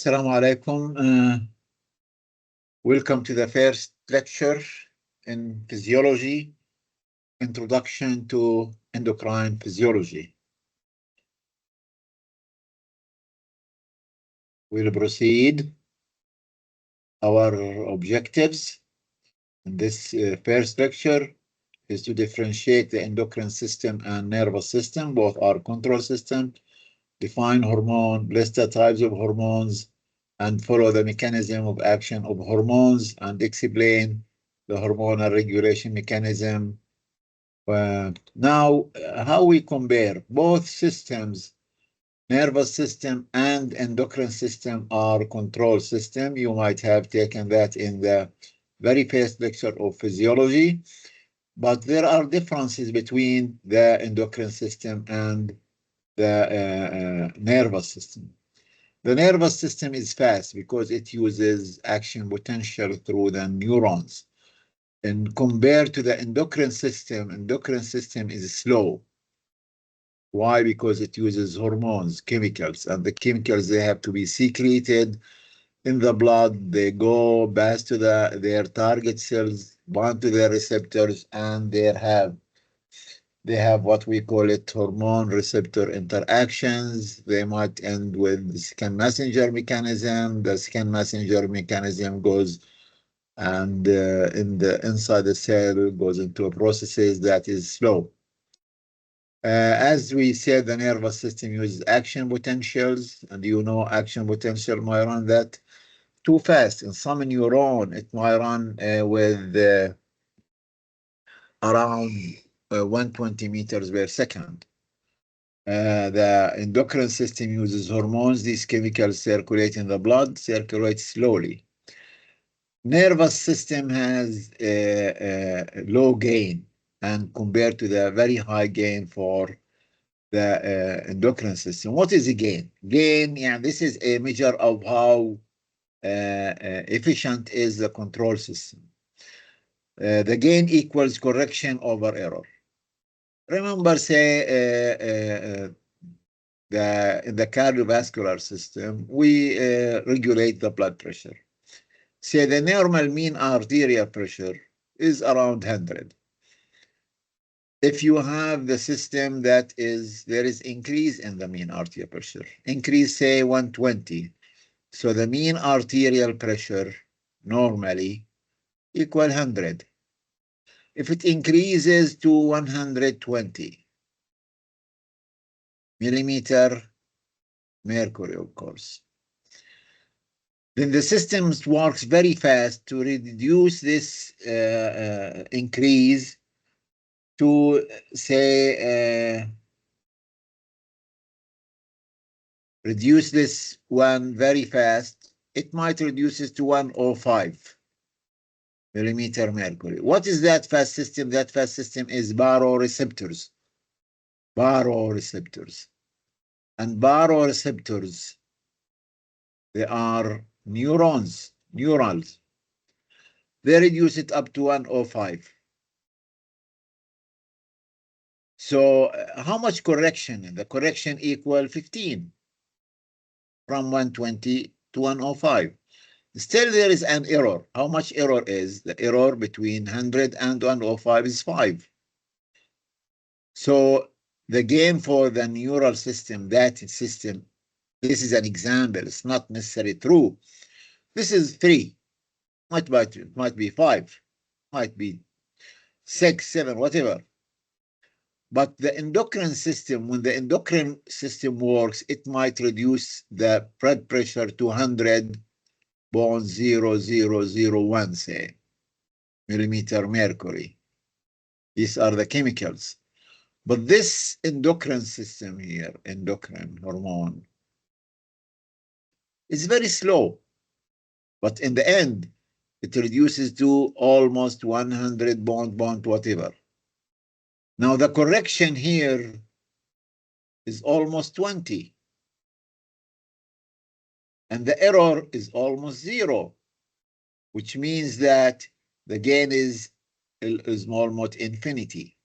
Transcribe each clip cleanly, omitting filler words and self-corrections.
Assalamu alaikum. Welcome to the first lecture in physiology, Introduction to Endocrine Physiology. We'll proceed. Our objectives in this first lecture is to differentiate the endocrine system and nervous system. Both are control systems. Define hormone, list the types of hormones, and follow the mechanism of action of hormones, and explain the hormonal regulation mechanism. Now, how we compare both systems, nervous system and endocrine system, are control system. You might have taken that in the very first lecture of physiology, but there are differences between the endocrine system and the nervous system. The nervous system is fast because it uses action potential through the neurons. And compared to the endocrine system is slow. Why? Because it uses hormones, chemicals, and the chemicals, they have to be secreted in the blood. They go back to their target cells, bind to their receptors, and they have what we call it hormone receptor interactions. They might end with skin messenger mechanism. The skin messenger mechanism goes and inside the cell goes into a processes that is slow. As we said, the nervous system uses action potentials, and action potential might run that too fast. In some neuron, it might run with around 120 meters per second. The endocrine system uses hormones. These chemicals circulate in the blood, circulate slowly. Nervous system has low gain, and compared to the very high gain for the endocrine system. What is the gain? Gain, yeah, this is a measure of how efficient is the control system. The gain equals correction over error. Remember, say, in the cardiovascular system, we regulate the blood pressure. Say the normal mean arterial pressure is around 100. If you have the system that there is increase in the mean arterial pressure, increase, say, 120. So the mean arterial pressure normally equal 100. If it increases to 120 millimeter mercury, of course, then the system works very fast to reduce this increase to, say, reduce this one very fast. It might reduce it to 105 millimeter mercury. What is that fast system? That fast system is baroreceptors. Baroreceptors. And baroreceptors, they are neurons. They reduce it up to 105. So how much correction? The correction equal 15 from 120 to 105. Still there is an error. How much error is? The error between 100 and 105 is 5. So the gain for the neural system, this is an example. It's not necessarily true. This is 3. Might be 5. Might be 6, 7, whatever. But the endocrine system, when the endocrine system works, it might reduce the blood pressure to 100.0001, say, millimeter mercury. These are the chemicals. But this endocrine system here, endocrine hormone, is very slow. But in the end, it reduces to almost 100 bond, whatever. Now the correction here is almost 20. And the error is almost 0, which means that the gain is almost infinity.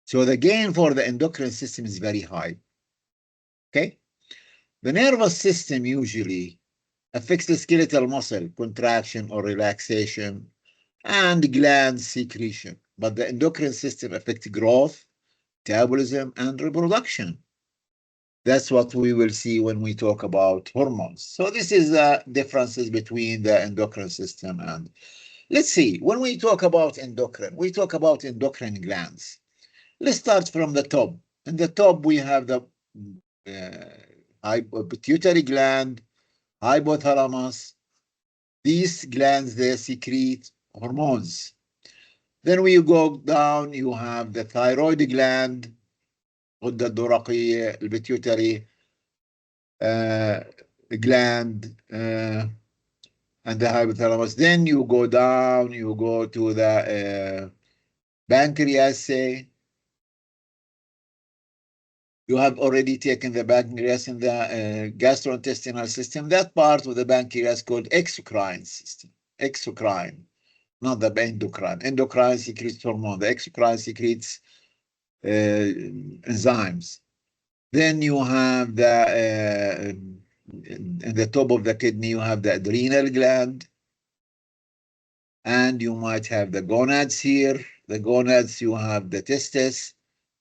So the gain for the endocrine system is very high. Okay? The nervous system usually affects the skeletal muscle contraction or relaxation and gland secretion, but the endocrine system affects growth, metabolism, and reproduction. That's what we will see when we talk about hormones. So this is the differences between the endocrine system and let's see. When we talk about endocrine, we talk about endocrine glands. Let's start from the top. In the top, we have the pituitary gland, hypothalamus. These glands, they secrete hormones. Then when you go down, you have the thyroid gland, الغدة الدرقية, pituitary gland, and the hypothalamus. Then you go down, you go to the pancreas, say. You have already taken the pancreas in the gastrointestinal system. That part of the pancreas called exocrine system. Exocrine, not the endocrine. Endocrine secretes hormone. The exocrine secretes enzymes. Then you have the in the top of the kidney, you have the adrenal gland, and you might have the gonads here. The gonads, you have the testes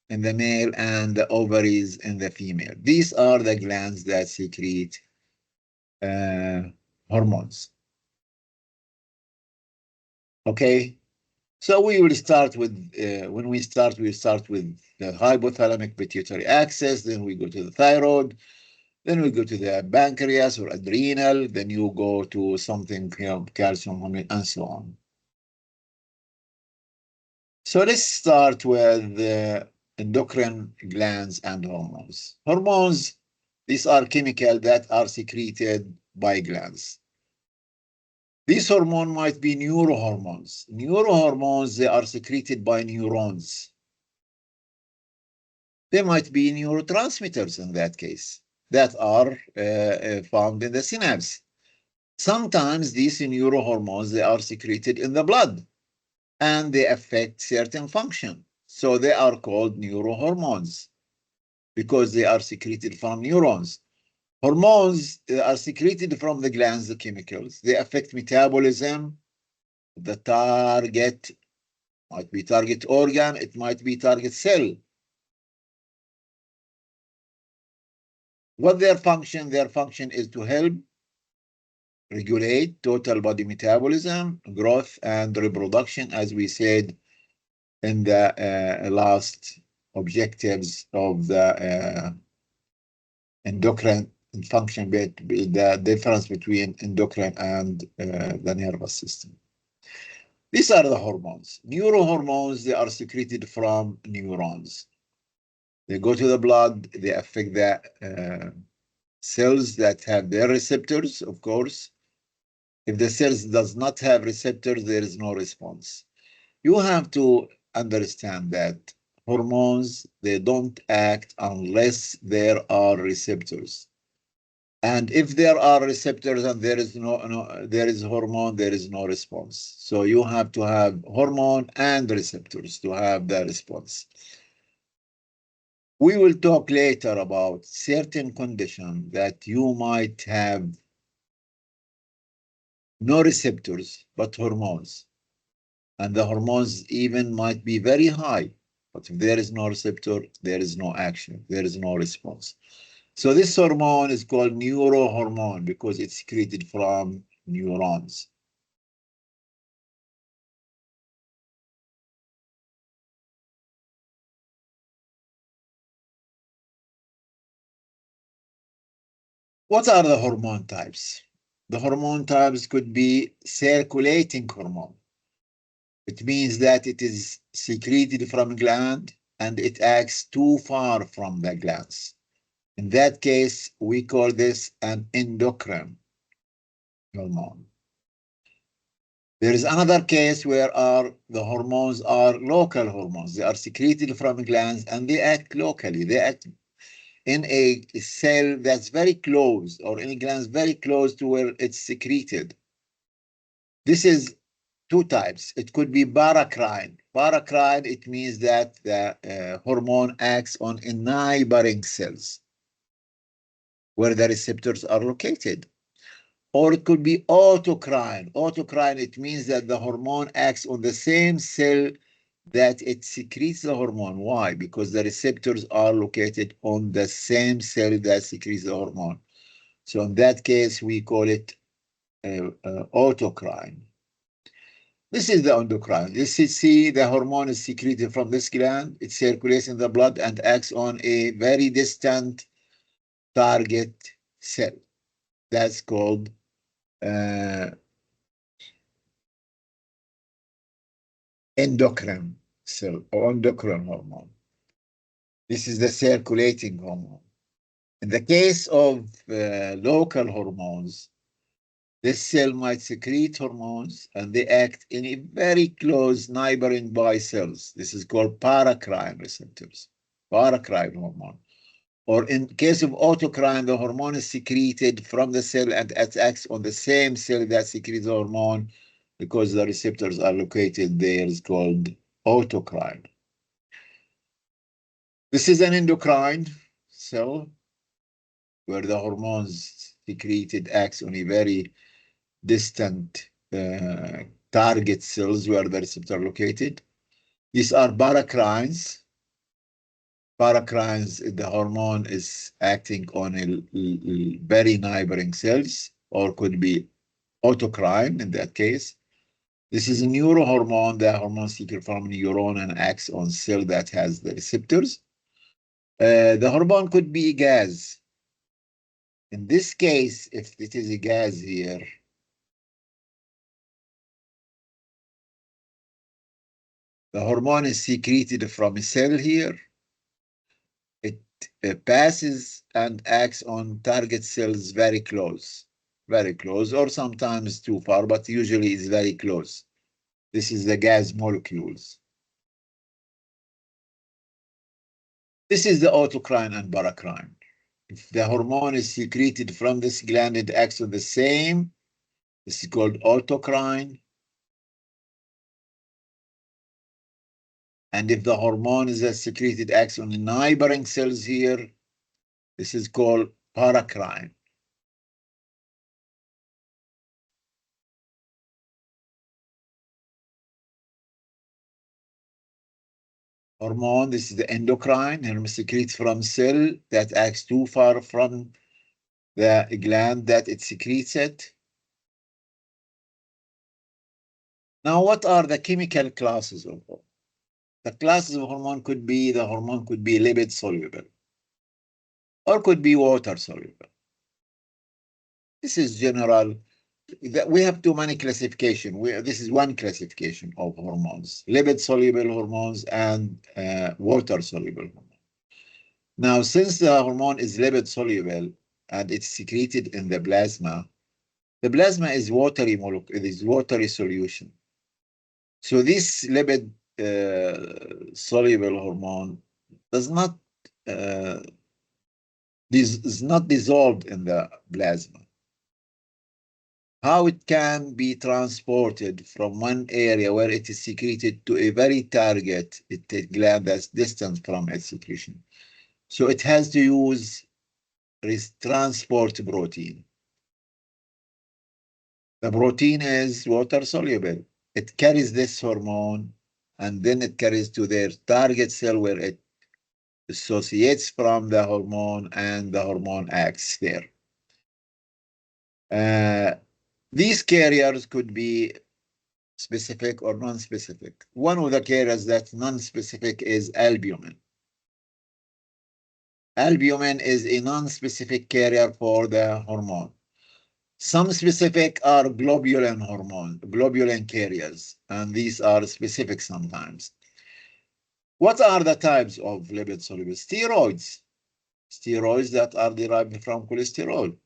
in the male and the ovaries in the female. These are the glands that secrete hormones. Okay, so we will start with, when we start with the hypothalamic pituitary axis, then we go to the thyroid, then we go to the pancreas or adrenal, then you go to something, calcium, and so on. So let's start with the endocrine glands and hormones. Hormones, these are chemicals that are secreted by glands. These hormones might be neurohormones. Neurohormones, they are secreted by neurons. They might be neurotransmitters in that case that are found in the synapse. Sometimes these neurohormones, they are secreted in the blood and they affect certain function. So they are called neurohormones because they are secreted from neurons. Hormones are secreted from the glands, the chemicals. They affect metabolism. The target might be target organ, it might be target cell. What their function? Their function is to help regulate total body metabolism, growth, and reproduction, as we said in the last objectives of the endocrine function, the difference between endocrine and the nervous system. These are the hormones. Neurohormones, they are secreted from neurons. They go to the blood, they affect the cells that have their receptors, of course. If the cells does not have receptors, there is no response. You have to understand that hormones, they don't act unless there are receptors. And if there are receptors and there is there is hormone, there is no response. So you have to have hormone and receptors to have the response. We will talk later about certain conditions that you might have no receptors, but hormones. And the hormones even might be very high. But if there is no receptor, there is no action, there is no response. So this hormone is called neurohormone because it's secreted from neurons. What are the hormone types? The hormone types could be circulating hormone. It means that it is secreted from gland and it acts too far from the glands. In that case, we call this an endocrine hormone. There is another case where the hormones are local hormones. They are secreted from glands and they act locally. They act in a cell that's very close or in a gland very close to where it's secreted. This is two types. It could be paracrine. Paracrine, it means that the hormone acts on neighboring cells. where the receptors are located. Or it could be autocrine. Autocrine, it means that the hormone acts on the same cell that it secretes the hormone. Why? Because the receptors are located on the same cell that secretes the hormone. So in that case, we call it autocrine. This is the endocrine. You see the hormone is secreted from this gland. It circulates in the blood and acts on a very distant target cell. That's called endocrine cell or endocrine hormone. This is the circulating hormone. In the case of local hormones, this cell might secrete hormones and they act in a very close neighboring by cells. This is called paracrine receptors, paracrine hormone. Or in case of autocrine, the hormone is secreted from the cell and it acts on the same cell that secretes the hormone because the receptors are located there. Is called autocrine. This is an endocrine cell where the hormones secreted acts on a very distant target cells where the receptor are located. These are paracrines. Paracrines, the hormone is acting on a very neighboring cells, or could be autocrine in that case. This is a neurohormone. The hormone secreted from a neuron and acts on cell that has the receptors. The hormone could be gas. In this case, if it is a gas here, the hormone is secreted from a cell here. It passes and acts on target cells very close, or sometimes too far, but usually it's very close. This is the gas molecules. This is the autocrine and paracrine. If the hormone is secreted from this gland, it acts on the same. This is called autocrine. And if the hormone is secreted, acts on the neighboring cells here, this is called paracrine. Hormone, this is the endocrine, and secretes from cell that acts too far from the gland that it secretes it. Now, what are the chemical classes of hormone? The classes of hormone could be, the hormone could be lipid soluble or could be water soluble. This is general. We have too many classification. This is one classification of hormones, lipid soluble hormones and water soluble hormones. Now, since the hormone is lipid soluble and it's secreted in the plasma is watery molecule, it is watery solution. So this lipid soluble hormone does not is not dissolved in the plasma. How it can be transported from one area where it is secreted to a very target gland that's distant from its secretion. So it has to use transport protein. The protein is water soluble. It carries this hormone and then it carries to their target cell where it associates from the hormone and the hormone acts there. These carriers could be specific or non-specific. One of the carriers that's non-specific is albumin. Albumin is a non-specific carrier for the hormone. Some specific are globulin carriers, and these are specific sometimes. What are the types of lipid soluble? Steroids. Steroids that are derived from cholesterol.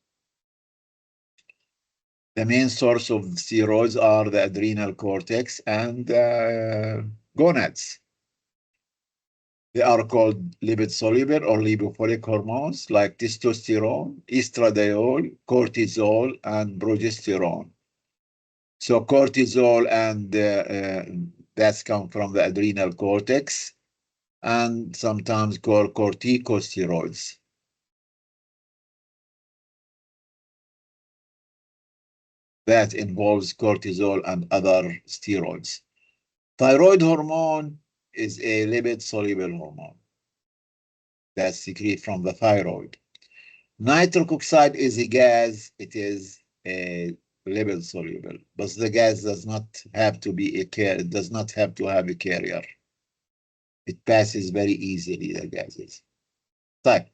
The main source of steroids are the adrenal cortex and gonads. They are called lipid soluble or lipophilic hormones like testosterone, estradiol, cortisol, and progesterone. So cortisol and that's come from the adrenal cortex and sometimes called corticosteroids. that involves cortisol and other steroids. Thyroid hormone is a lipid-soluble hormone that's secreted from the thyroid. Nitric oxide is a gas. It is a lipid-soluble, but the gas does not have to be a carrier. It does not have to have a carrier. It passes very easily, the gases. Type.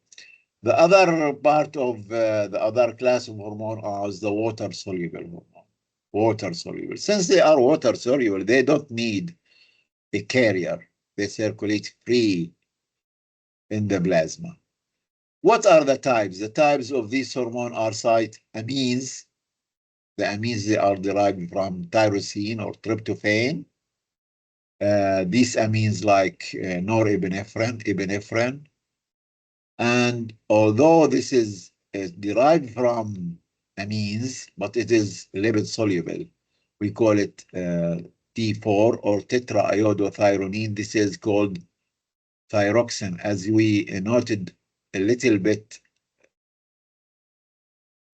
The other part of the other class of hormone is the water-soluble hormone. Water-soluble. Since they are water-soluble, they don't need a carrier. They circulate free in the plasma. What are the types? The types of these hormone are amines. The amines, they are derived from tyrosine or tryptophan. These amines like norepinephrine, epinephrine. And although this is derived from amines, but it is lipid soluble, we call it T4 or tetraiodothyronine. This is called thyroxine, as we noted a little bit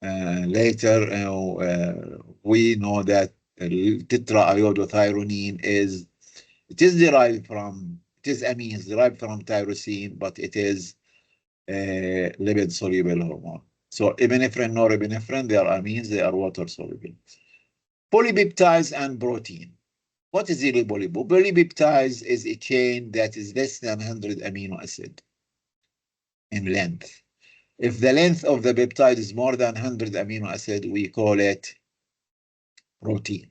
later. We know that tetraiodothyronine is amines derived from tyrosine, but it is lipid soluble hormone. So epinephrine, norepinephrine, they are amines, they are water soluble. Polypeptides and protein. What is really polypeptide? Polypeptides is a chain that is less than 100 amino acid in length. If the length of the peptide is more than 100 amino acid, we call it protein.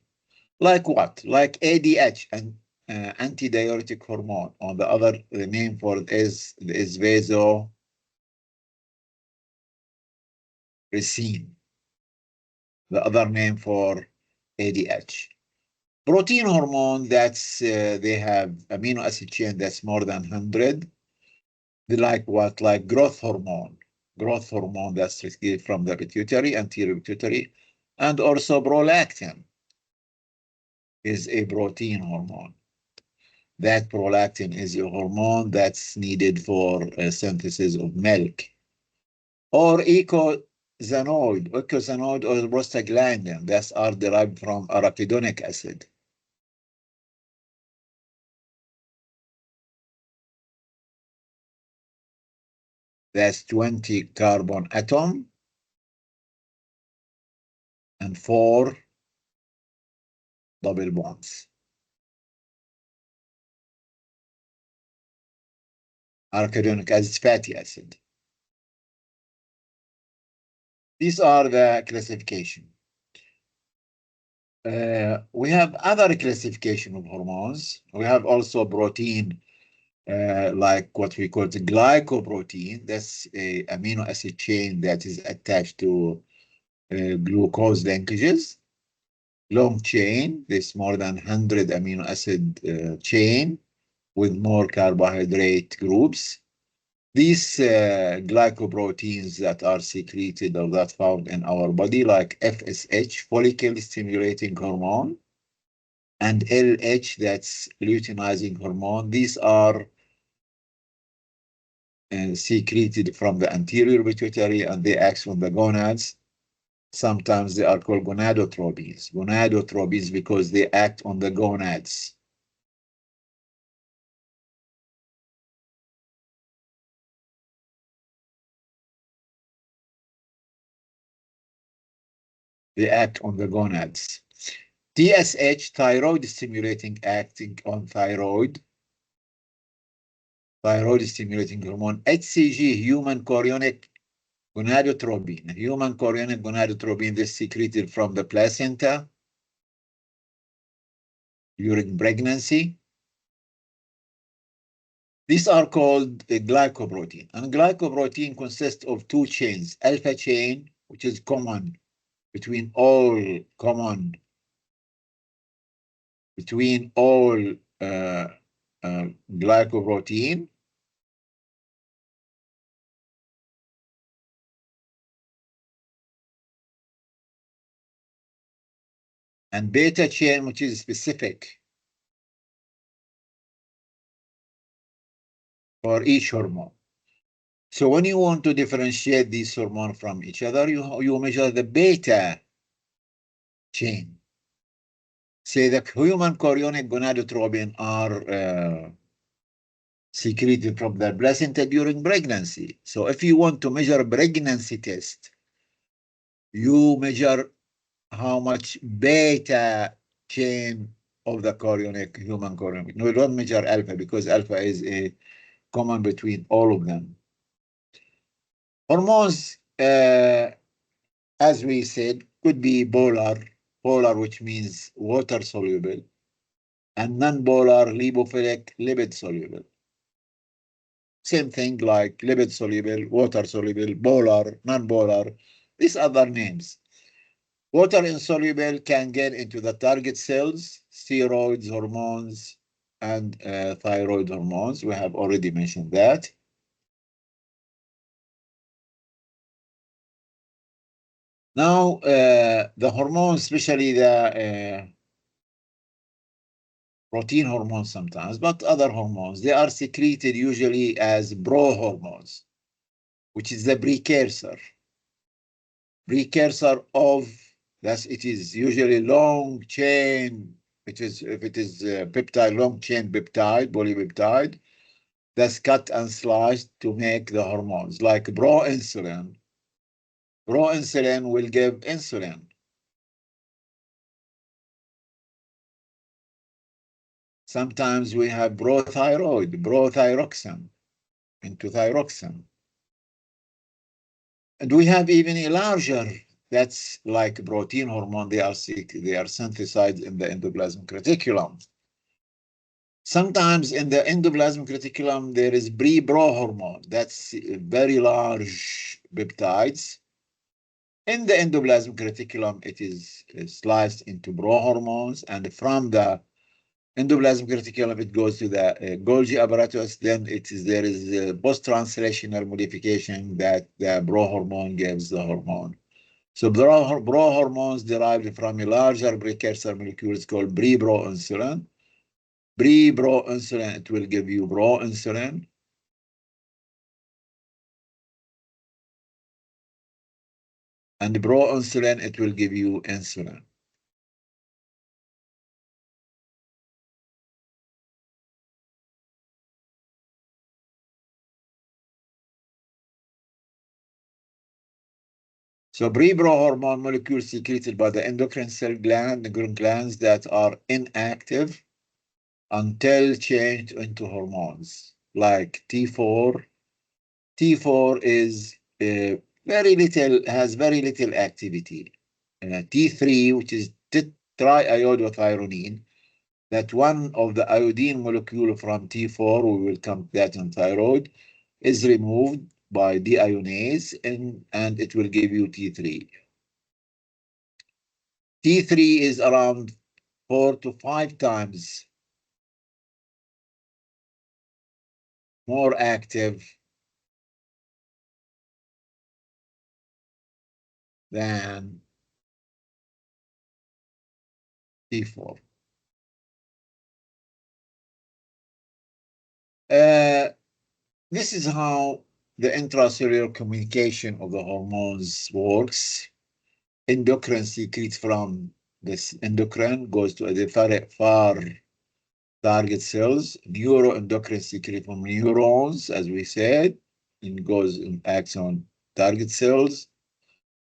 Like what? Like ADH, and antidiuretic hormone. On the other, the name for it is vasopressin. The other name for ADH. Protein hormone, that's they have amino acid chain that's more than 100. They like what? Like growth hormone. Growth hormone that's received from the pituitary, anterior pituitary, and also prolactin is a protein hormone. That prolactin is a hormone that's needed for synthesis of milk. Or icosanoid or prostaglandin, that are derived from arachidonic acid. That's 20 carbon atom and 4 double bonds. Arachidonic acid, fatty acid. These are the classification. We have other classification of hormones. We have also protein, like what we call the glycoprotein. That's a amino acid chain that is attached to glucose linkages. Long chain, this more than 100 amino acid chain with more carbohydrate groups. These glycoproteins that are secreted or that found in our body, like FSH, follicle stimulating hormone, and LH, that's luteinizing hormone. These are secreted from the anterior pituitary, and they act on the gonads. Sometimes they are called gonadotropins. Gonadotropins because they act on the gonads. They act on the gonads. TSH, thyroid stimulating, acting on thyroid. Thyroid stimulating hormone. HCG, human chorionic gonadotropin. Human chorionic gonadotropin is secreted from the placenta during pregnancy. These are called a glycoprotein. And glycoprotein consists of two chains. Alpha chain, which is common between all glycoprotein, and beta chain, which is specific for each hormone. So when you want to differentiate these hormones from each other, you measure the beta chain. Say the human chorionic gonadotropin are secreted from the placenta during pregnancy. So if you want to measure pregnancy test, you measure how much beta chain of the chorionic, human chorionic. No, we don't measure alpha because alpha is a common between all of them. Hormones, as we said, could be polar, which means water soluble, and non-polar, lipophilic, lipid soluble. Same thing like lipid soluble, water soluble, polar, non-polar, these other names. Water insoluble can get into the target cells, steroids, hormones, and thyroid hormones. We have already mentioned that. Now, the hormones, especially the protein hormones sometimes, but other hormones, they are secreted usually as prohormones, which is the precursor of, thus it is usually long chain, which is, if it is peptide, long chain peptide, polypeptide, that's cut and sliced to make the hormones, like proinsulin. Proinsulin will give insulin. Sometimes we have prothyroxine into thyroxine. And we have even a larger, that's like protein hormone, they are synthesized in the endoplasmic reticulum. Sometimes in the endoplasmic reticulum, there is pre-pro hormone, that's very large peptides. In the endoplasmic reticulum, it is sliced into prohormones, and from the endoplasmic reticulum, it goes to the Golgi apparatus. Then there is a post-translational modification that the prohormone gives the hormone. So prohormones derived from a larger precursor molecules called pre-proinsulin. Pre-proinsulin, it will give you proinsulin. And proinsulin, it will give you insulin. So pre-prohormone molecules secreted by the endocrine cell glands that are inactive until changed into hormones, like T4. T4 is has very little activity. T3, which is triiodothyronine, that one of the iodine molecule from T4, we will come to that in thyroid, is removed by deionase, and it will give you T3. T3 is around 4 to 5 times more active than T4. This is how the intracellular communication of the hormones works. Endocrine secretes from this endocrine, goes to the far target cells. Neuroendocrine secrete from neurons, as we said, and goes and acts on target cells.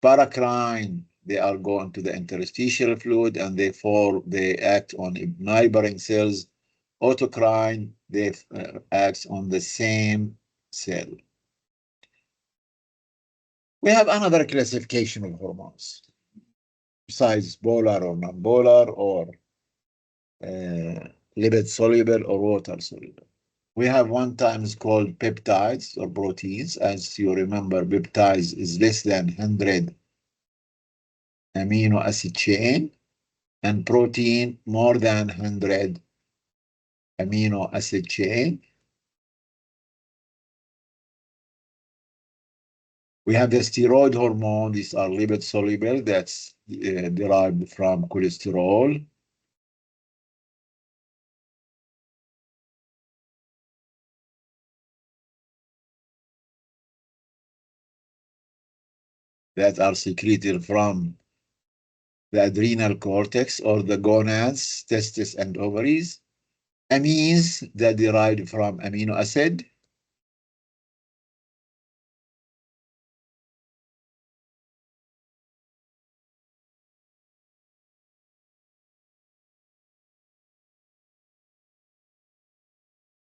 Paracrine, they are going to the interstitial fluid, and therefore they act on neighboring cells. Autocrine, they acts on the same cell. We have another classification of hormones, besides polar or non-polar or lipid soluble or water soluble. We have one times called peptides or proteins. As you remember, peptides is less than 100 amino acid chain, and protein more than 100 amino acid chain. We have the steroid hormone. These are lipid soluble. That's derived from cholesterol. That are secreted from the adrenal cortex or the gonads, testes and ovaries. Amines that derived from amino acid.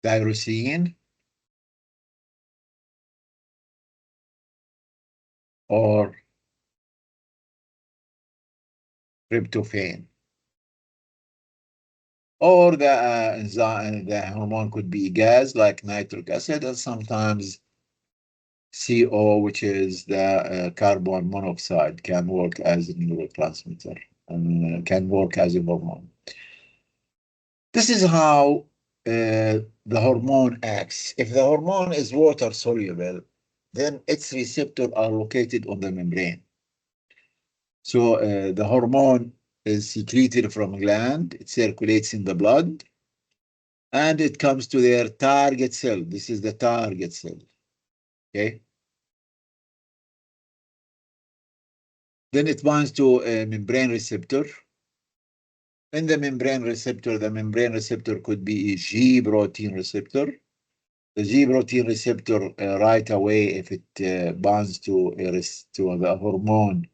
Tyrosine or tryptophan. Or the enzyme, the hormone could be gas like nitric acid, and sometimes CO, which is the carbon monoxide, can work as a neurotransmitter and can work as a hormone. This is how the hormone acts. If the hormone is water soluble, then its receptors are located on the membrane. So the hormone is secreted from gland, it circulates in the blood, and it comes to their target cell. This is the target cell, okay? Then it binds to a membrane receptor. In the membrane receptor could be a G protein receptor. The G protein receptor right away, if it binds to the hormone,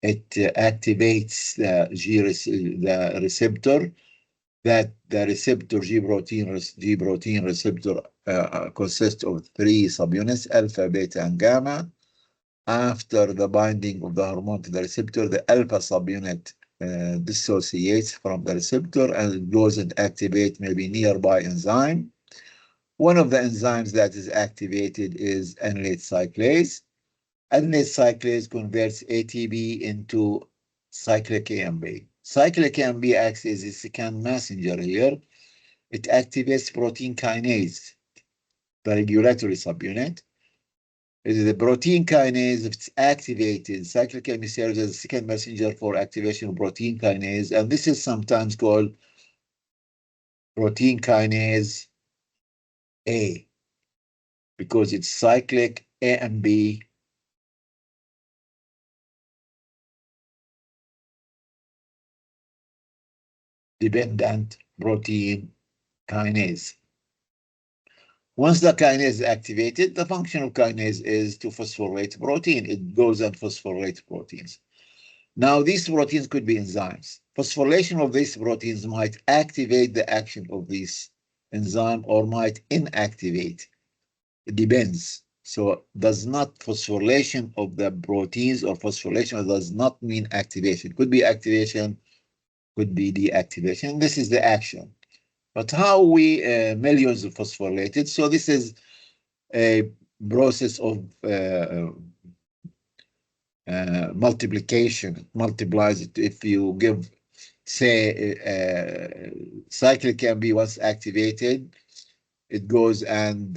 it activates the receptor. That the receptor G protein receptor consists of three subunits, alpha, beta, and gamma. After the binding of the hormone to the receptor, the alpha subunit dissociates from the receptor and goes and activates maybe nearby enzyme. One of the enzymes that is activated is adenylate cyclase. Adenylate cyclase converts ATP into cyclic AMP. Cyclic AMP acts as a second messenger here. It activates protein kinase, the regulatory subunit. It is the protein kinase. If it's activated, cyclic AMP serves as a second messenger for activation of protein kinase, and this is sometimes called protein kinase A because it's cyclic AMP dependent protein kinase. Once the kinase is activated, the function of kinase is to phosphorylate protein. It goes and phosphorylates proteins. Now, these proteins could be enzymes. Phosphorylation of these proteins might activate the action of this enzyme or might inactivate. It depends. So, does not phosphorylation of the proteins or phosphorylation does not mean activation. Could be activation, could be deactivation. This is the action. But how we millions of phosphorylated? So this is a process of multiplication. It multiplies it. If you give, say, cyclic can be once activated, it goes and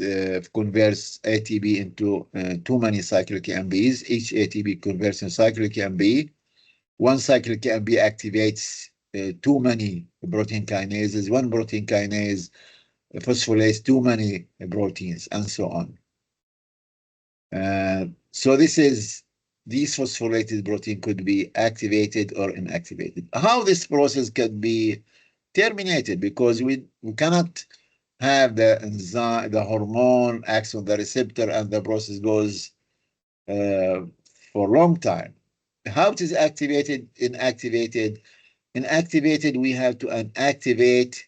converts ATP into too many cyclic AMPs. Each ATP converts in cyclic AMP. One cyclic AMP activates too many protein kinases. One protein kinase phosphorylates too many proteins, and so on. So these phosphorylated protein could be activated or inactivated. How this process can be terminated, because we cannot have the enzyme, the hormone acts on the receptor and the process goes for a long time. How it is activated, inactivated? Inactivated, we have to inactivate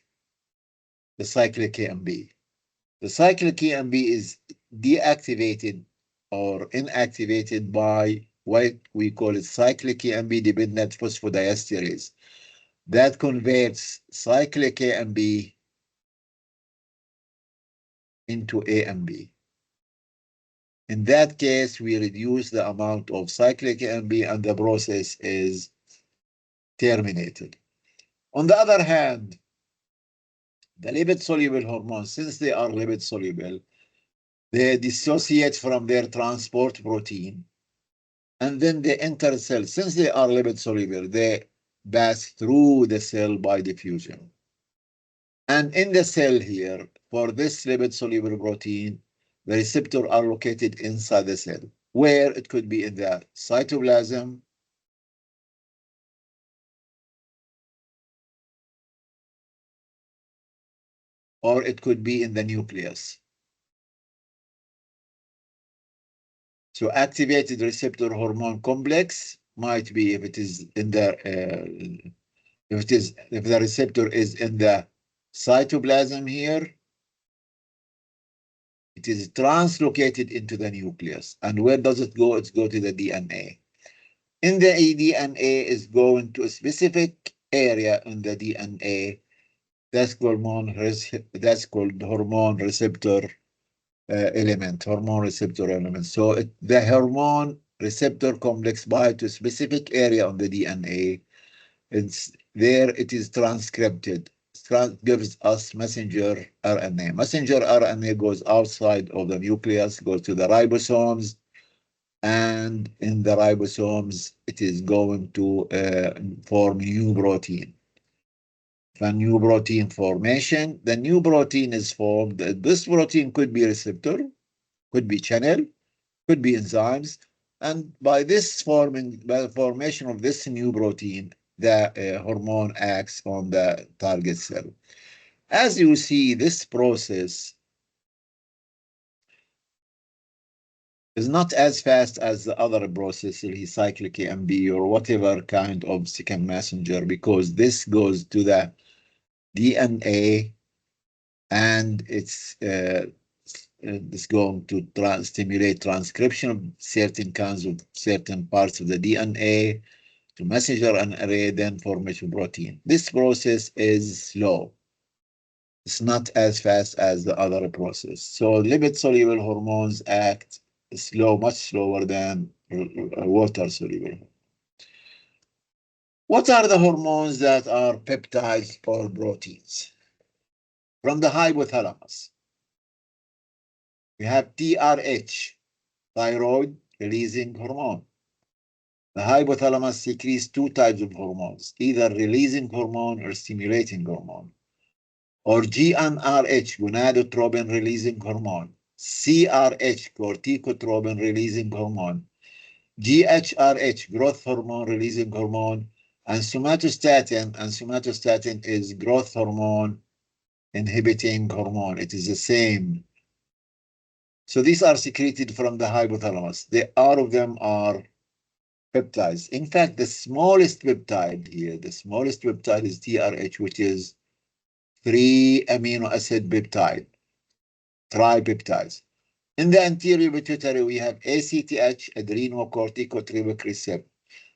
the cyclic AMP. The cyclic AMP is deactivated or inactivated by what we call it cyclic AMP dependent phosphodiesterase. That converts cyclic AMP into AMP. In that case, we reduce the amount of cyclic AMP and the process is terminated. On the other hand, the lipid-soluble hormones, since they are lipid-soluble, they dissociate from their transport protein, and then they enter the cell. Since they are lipid-soluble, they pass through the cell by diffusion. And in the cell here, for this lipid-soluble protein, the receptors are located inside the cell, where it could be in the cytoplasm, or it could be in the nucleus. So activated receptor hormone complex might be if it is in the if the receptor is in the cytoplasm here, it is translocated into the nucleus. And where does it go? It's go to the DNA. In the DNA is going to a specific area in the DNA that's called hormone receptor element, hormone receptor element. So the hormone receptor complex bind to a specific area on the DNA. It's there, it is transcripted. Gives us messenger RNA. Messenger RNA goes outside of the nucleus, goes to the ribosomes, and in the ribosomes, it is going to form new protein. The new protein formation, the new protein is formed. This protein could be receptor, could be channel, could be enzymes, and by the formation of this new protein, the hormone acts on the target cell. As you see, this process is not as fast as the other process, the cyclic AMP or whatever kind of second messenger, because this goes to the DNA and it's going to stimulate transcription of certain kinds of certain parts of the DNA to messenger RNA, then formation protein. This process is slow. It's not as fast as the other process. So lipid-soluble hormones act slow, much slower than water-soluble. What are the hormones that are peptides or proteins? From the hypothalamus, we have TRH, thyroid releasing hormone. The hypothalamus secretes two types of hormones, either releasing hormone or stimulating hormone, or GnRH, gonadotropin releasing hormone, CRH, corticotropin releasing hormone, GHRH, growth hormone releasing hormone, and somatostatin is growth hormone inhibiting hormone. It is the same. So these are secreted from the hypothalamus. All of them are peptides. In fact, the smallest peptide here, the smallest peptide is TRH, which is 3 amino acid peptide, tripeptides. In the anterior pituitary, we have ACTH, adrenocorticotropic receptor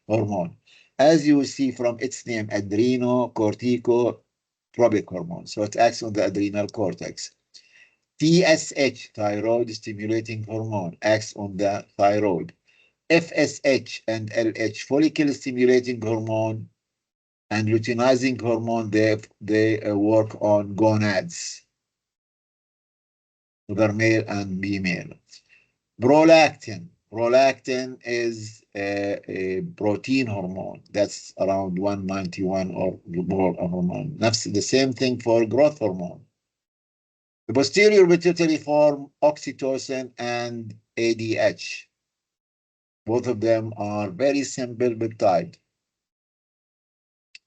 hormone. As you see from its name, adrenocorticotropic hormone. So it acts on the adrenal cortex. TSH, thyroid stimulating hormone, acts on the thyroid. FSH and LH, follicle stimulating hormone and luteinizing hormone, they work on gonads, whether male and female. Prolactin is a protein hormone that's around 191 or more hormone. That's the same thing for growth hormone. The posterior pituitary form oxytocin and ADH. Both of them are very simple peptide,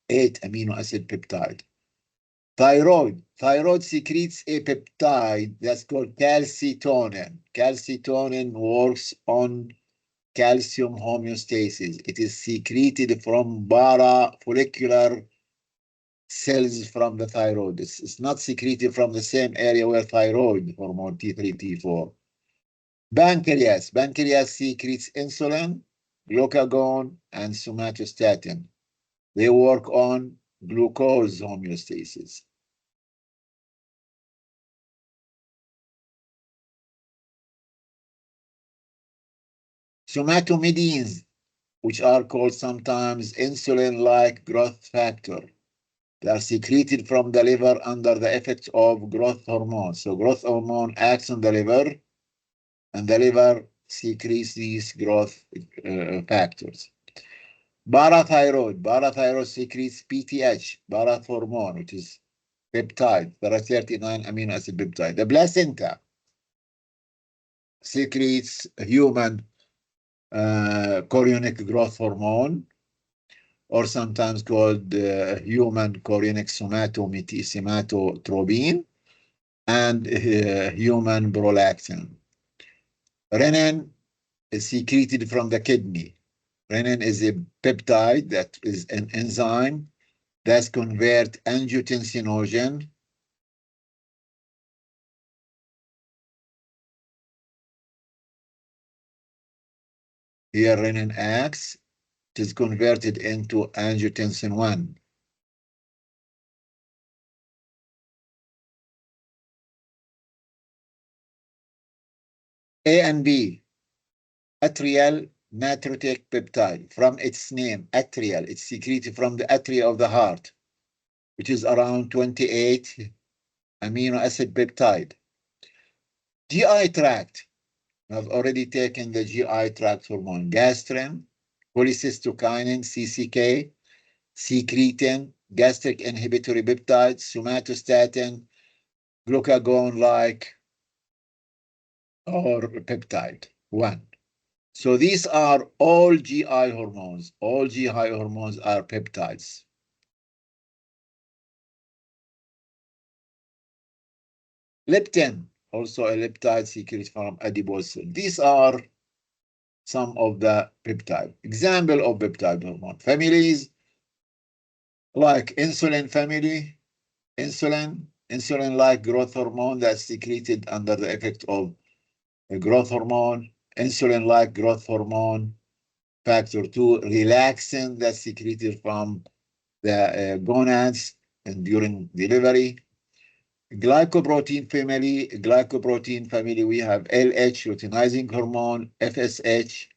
8 amino acid peptide. Thyroid secretes a peptide that's called calcitonin. Calcitonin works on calcium homeostasis. It is secreted from parafollicular cells from the thyroid. It's not secreted from the same area where thyroid hormone T3, T4. Pancreas secretes insulin, glucagon, and somatostatin. They work on glucose homeostasis. Somatomedins, which are called sometimes insulin-like growth factor. They are secreted from the liver under the effects of growth hormone. So growth hormone acts on the liver, and the liver secretes these growth factors. Parathyroid secretes PTH, parathormone, which is peptide. There are 39 amino acid peptide. The placenta secretes human chorionic growth hormone, or sometimes called human chorionic somatotropin. and human prolactin. Renin is secreted from the kidney. Renin is a peptide that is an enzyme that converts angiotensinogen here renin acts, it is converted into angiotensin 1. A and B, atrial natriuretic peptide. From its name, atrial, it's secreted from the atria of the heart, which is around 28 amino acid peptide. GI tract, I've already taken the GI tract hormone, gastrin, cholecystokinin, CCK, secretin, gastric inhibitory peptides, somatostatin, glucagon-like or peptide 1. So these are all GI hormones. All GI hormones are peptides. Leptin, also a peptide secreted from adipose cell. These are some of the peptide. Example of peptide hormone families like insulin family, insulin-like growth hormone that's secreted under the effect of a growth hormone, insulin-like growth hormone, factor 2, relaxin that's secreted from the gonads and during delivery. Glycoprotein family, we have LH, luteinizing hormone, FSH,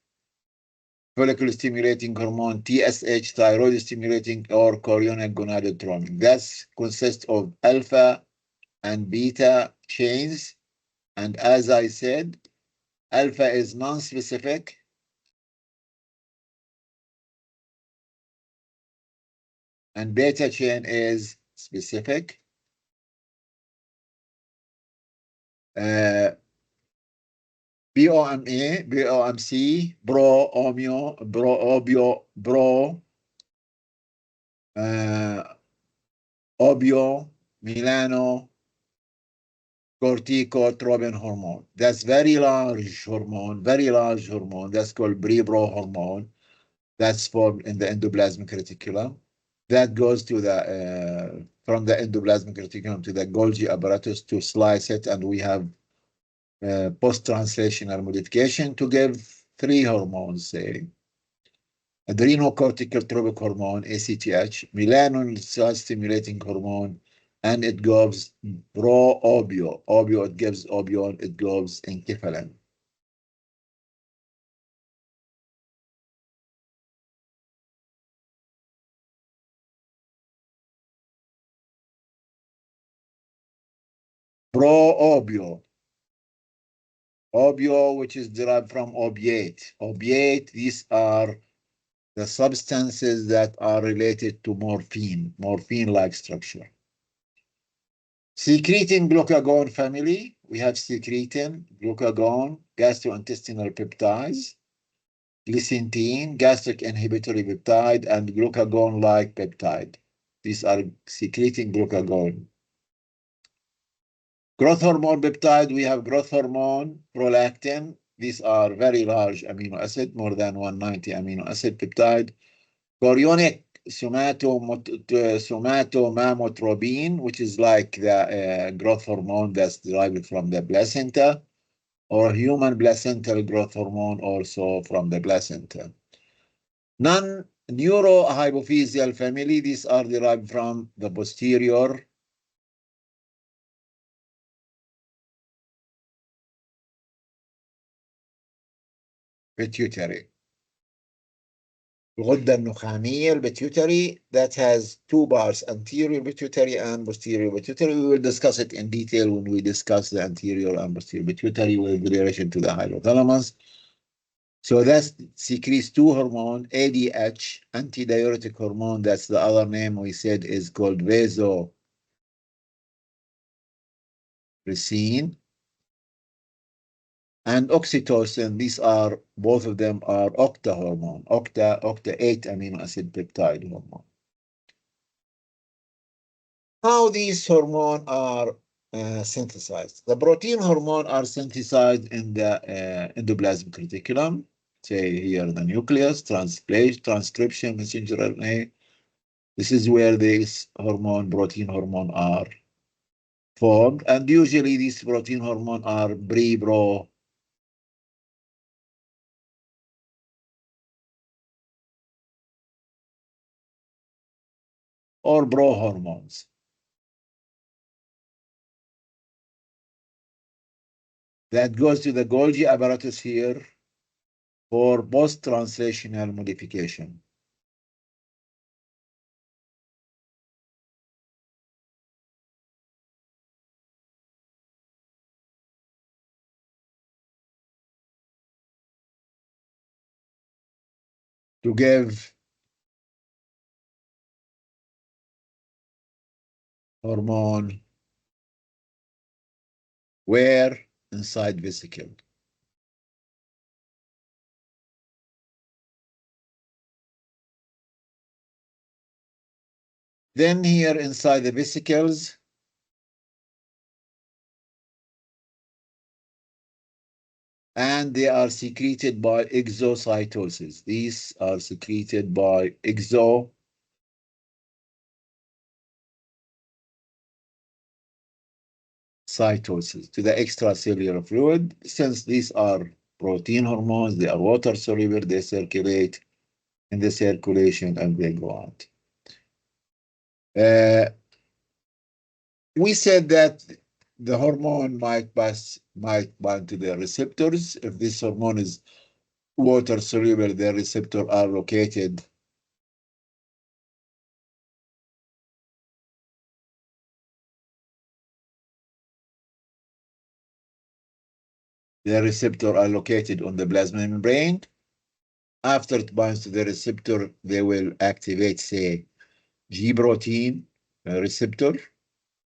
follicle stimulating hormone, TSH, thyroid stimulating, or chorionic gonadotropin. That consists of alpha and beta chains. And as I said, alpha is non-specific, and beta chain is specific. BOMA, BOMC, Bro, Omeo, Bro, Obio, Bro, Obio, Milano, corticotropin hormone. That's very large hormone, very large hormone. That's called pre-pro hormone. That's formed in the endoplasmic reticulum. That goes to the from the endoplasmic reticulum to the Golgi apparatus to slice it, and we have post-translational modification to give 3 hormones, say adrenocorticotropic hormone, ACTH, melanin stimulating hormone, and it gives pro-obio. Obio, it gives obion, it gives enkephalin. Pro-obio. Obio, which is derived from opiate. Opiate, these are the substances that are related to morphine, morphine-like structure. Secretin glucagon family, we have secretin, glucagon, gastrointestinal peptides, glycine, gastric inhibitory peptide, and glucagon-like peptide. These are secretin glucagon. Growth hormone peptide, we have growth hormone, prolactin. These are very large amino acid, more than 190 amino acid peptide. Chorionic somatomamotropin, which is like the growth hormone that's derived from the placenta, or human placental growth hormone also from the placenta. Non-neurohypophyseal family, these are derived from the posterior pituitary. الغدة النخامية البيتيوتري that has 2 parts, anterior pituitary and posterior pituitary. We will discuss it in detail when we discuss the anterior and posterior pituitary with relation to the hypothalamus. So that secretes 2 hormone, ADH, antidiuretic hormone. That's the other name we said is called vasopressin. And oxytocin, these are, both of them are octa hormone, octa 8 amino acid peptide hormone. How these hormones are synthesized. The protein hormone are synthesized in the endoplasmic reticulum. Say here the nucleus, translation, transcription, messenger RNA. This is where these hormone, protein hormone are formed. And usually these protein hormone are pre-pro or pro hormones. That goes to the Golgi apparatus here for post-translational modification. To give hormone where inside vesicle. Then here inside the vesicles, and they are secreted by exocytosis. These are secreted by exocytosis to the extracellular fluid. Since these are protein hormones, they are water soluble, they circulate in the circulation and they go out. We said that the hormone might bind to the receptors. If this hormone is water soluble, the receptor are located on the plasma membrane. After it binds to the receptor, they will activate, say, G protein receptor,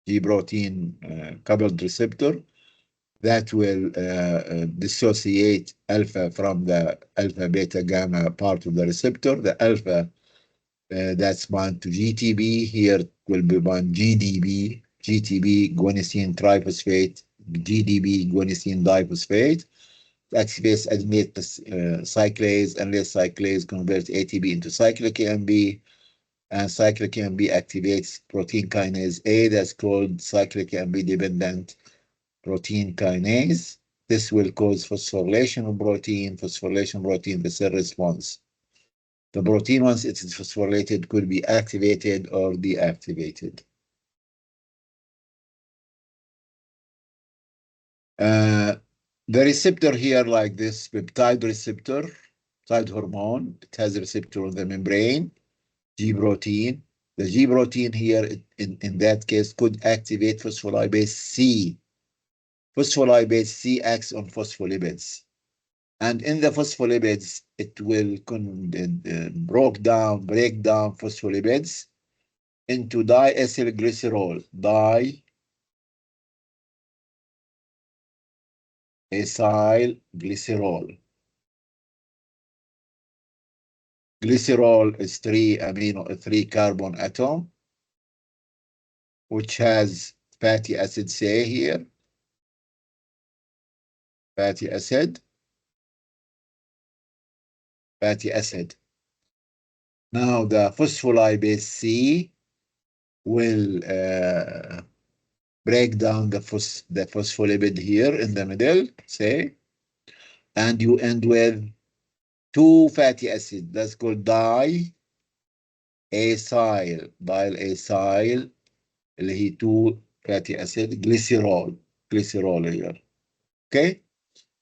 G protein coupled receptor that will dissociate alpha from the alpha beta gamma part of the receptor. The alpha that's bound to GTB here will be bound GDB, GTB guanosine triphosphate, GDB guanosine diphosphate. Activates adenate cyclase, and less cyclase converts ATP into cyclic AMP, and cyclic AMP activates protein kinase A that's called cyclic AMP dependent protein kinase. This will cause phosphorylation of protein. The cell response. The protein, once it is phosphorylated, could be activated or deactivated. The receptor here, like this peptide receptor, peptide hormone, it has a receptor on the membrane, G protein. The G protein here, in that case, could activate phospholipase C. Phospholipase C acts on phospholipids. And in the phospholipids, it will break down phospholipids into diacylglycerol, diacylglycerol. Glycerol is three carbon atom, which has fatty acid, say here, fatty acid. Now the phospholipase C will break down the phospholipid here in the middle, say, and you end with two fatty acids. That's called diacyl اللي هي two fatty acid glycerol here. Okay,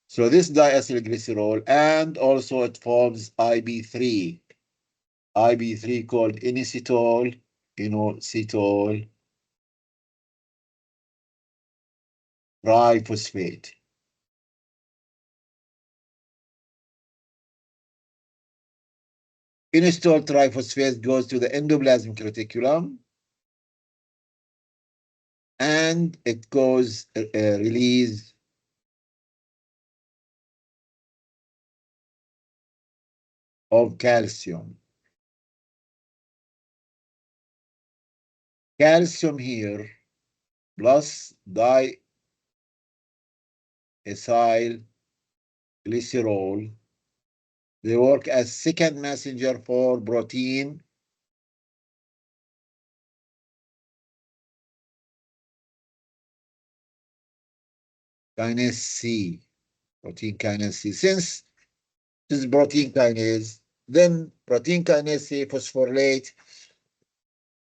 so this diacylglycerol, and also it forms IB3 called inositol triphosphate. Inositol triphosphate goes to the endoplasmic reticulum, and it goes release of calcium. Calcium here plus diacylglycerol. They work as second messenger for protein kinase C. Protein kinase C. Since this is protein kinase, then protein kinase C phosphorylate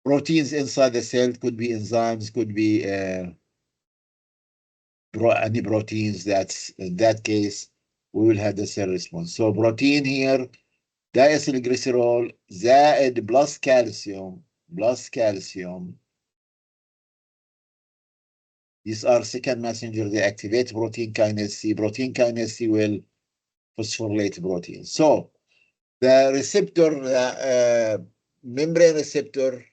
proteins inside the cell, could be enzymes, could be any proteins. That's in that case, we will have the cell response. So protein here, diacylglycerol, زائد plus calcium. These are second messenger. They activate protein kinase C. Protein kinase C will phosphorylate protein. So the receptor, membrane receptor,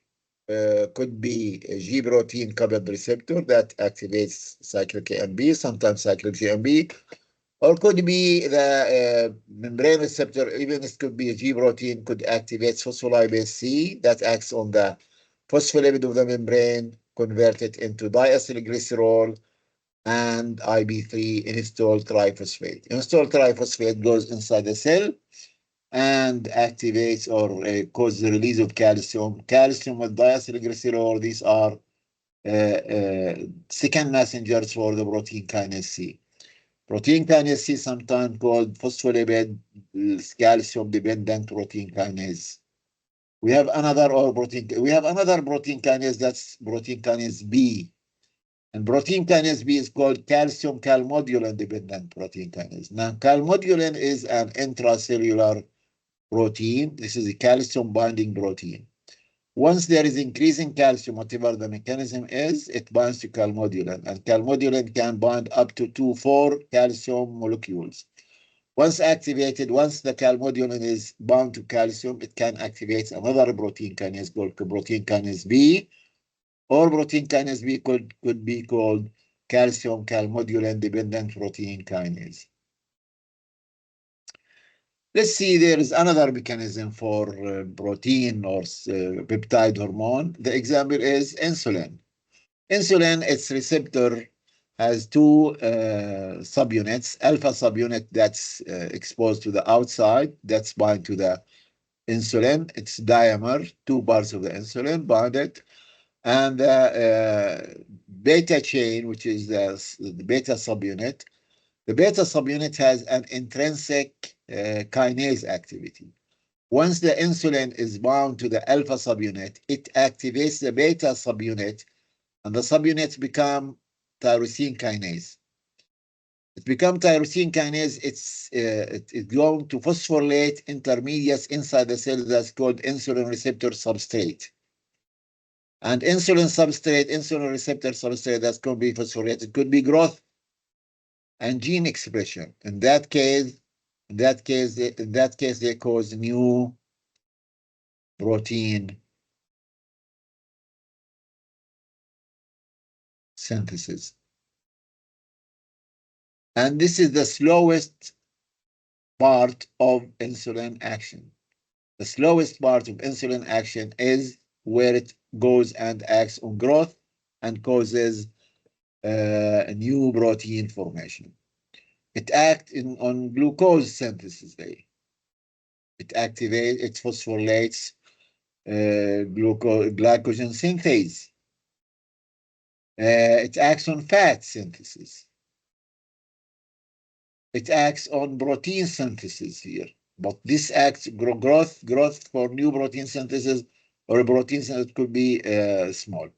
could be a G protein coupled receptor that activates cyclic AMP, sometimes cyclic GMP, or could be the membrane receptor, even it could be a G protein, could activate phospholipase C that acts on the phospholipid of the membrane, convert it into diacylglycerol and IB3, installed triphosphate. Installed triphosphate goes inside the cell and activates or causes the release of calcium. Calcium with diacylglycerol, these are second messengers for the protein kinase C. Protein kinase C, sometimes called phospholipid calcium dependent protein kinase. We have another protein kinase, that's protein kinase B. And protein kinase B is called calcium calmodulin dependent protein kinase. Now, calmodulin is an intracellular protein. This is a calcium binding protein. Once there is increasing calcium, whatever the mechanism is, it binds to calmodulin, and calmodulin can bind up to 4 calcium molecules. Once activated, once the calmodulin is bound to calcium, it can activate another protein kinase called protein kinase B, or protein kinase B could be called calcium calmodulin dependent protein kinase. Let's see, there is another mechanism for protein or peptide hormone. The example is insulin. Insulin, its receptor has two subunits, alpha subunit that's exposed to the outside, that's bind to the insulin. It's dimer, two parts of the insulin bonded, and the beta chain, which is the beta subunit. The beta subunit has an intrinsic kinase activity. Once the insulin is bound to the alpha subunit, it activates the beta subunit, and the subunits become tyrosine kinase. It becomes tyrosine kinase. It's going to phosphorylate intermediates inside the cell that's called insulin receptor substrate. And insulin receptor substrate that's going to be phosphorylated could be growth and gene expression. In that case, they cause new protein synthesis. And this is the slowest part of insulin action. The slowest part of insulin action is where it goes and acts on growth and causes a new protein formation. It acts on glucose synthesis. It activates, it phosphorylates glycogen synthase. It acts on fat synthesis. It acts on protein synthesis here, but this acts growth for new protein synthesis, or a protein synthesis could be small.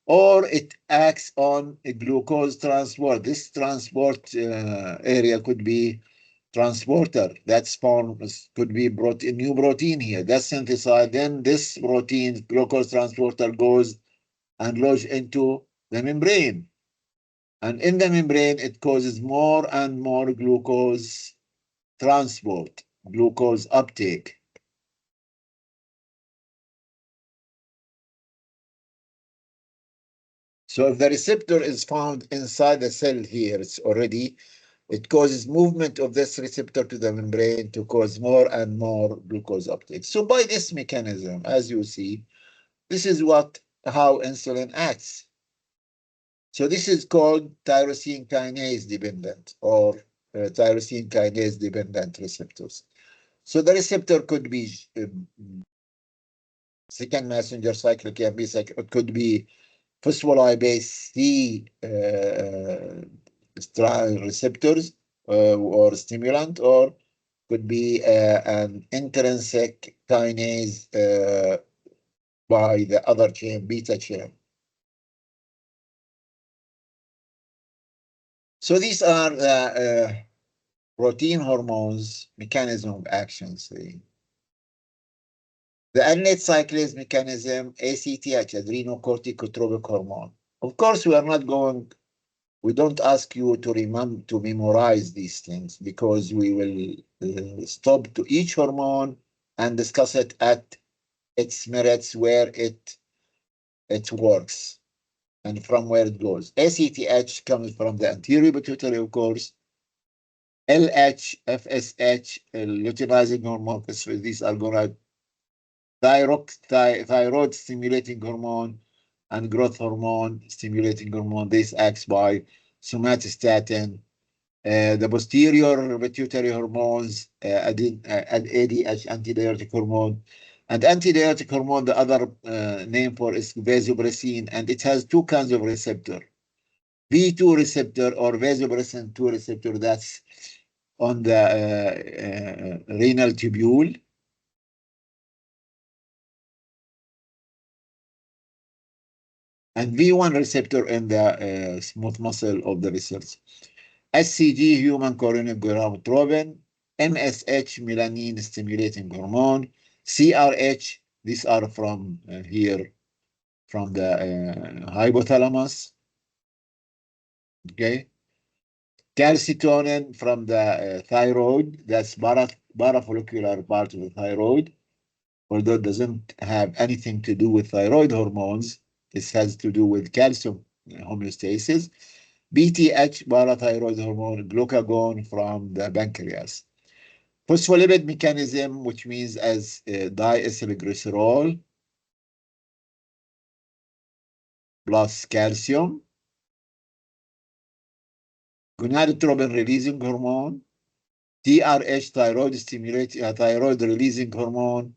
Or it acts on a glucose transport. This transport area could be transporter. That's formed, could be new protein here. That's synthesized. Then this protein, glucose transporter, goes and lodge into the membrane. And in the membrane, it causes more and more glucose transport, glucose uptake. So if the receptor is found inside the cell here, it causes movement of this receptor to the membrane to cause more and more glucose uptake. So by this mechanism, as you see, this is how insulin acts. So this is called tyrosine kinase dependent or tyrosine kinase dependent receptors. So the receptor could be second messenger cyclic AMP cyclic, it could be phospholipase C receptors or stimulant, or could be an intrinsic kinase by the other chain, beta chain. So these are the protein hormones mechanism of action. See. The adenate cyclase mechanism, ACTH, adrenocorticotropic hormone. Of course, we don't ask you to remember to memorize these things because we will stop to each hormone and discuss it at its merits where it works and from where it goes. ACTH comes from the anterior pituitary, of course. LH, FSH, luteinizing hormone, these are going to thyroid stimulating hormone and growth hormone stimulating hormone. This acts by somatostatin. The posterior pituitary hormones, ADH, antidiuretic hormone. And antidiuretic hormone, the other name for is vasopressin, and it has two kinds of receptor. V2 receptor or vasopressin 2 receptor, that's on the renal tubule. And V1 receptor in the smooth muscle of the vessels. SCG, human chorionic gonadotropin. MSH, melanin stimulating hormone. CRH, these are from here, from the hypothalamus. Okay. Calcitonin from the thyroid, that's parafollicular part of the thyroid, although it doesn't have anything to do with thyroid hormones. This has to do with calcium homeostasis. BTH, parathyroid hormone, glucagon from the pancreas. Phospholipid mechanism, which means as diacylglycerol plus calcium. Gonadotropin releasing hormone. TRH, thyroid releasing hormone.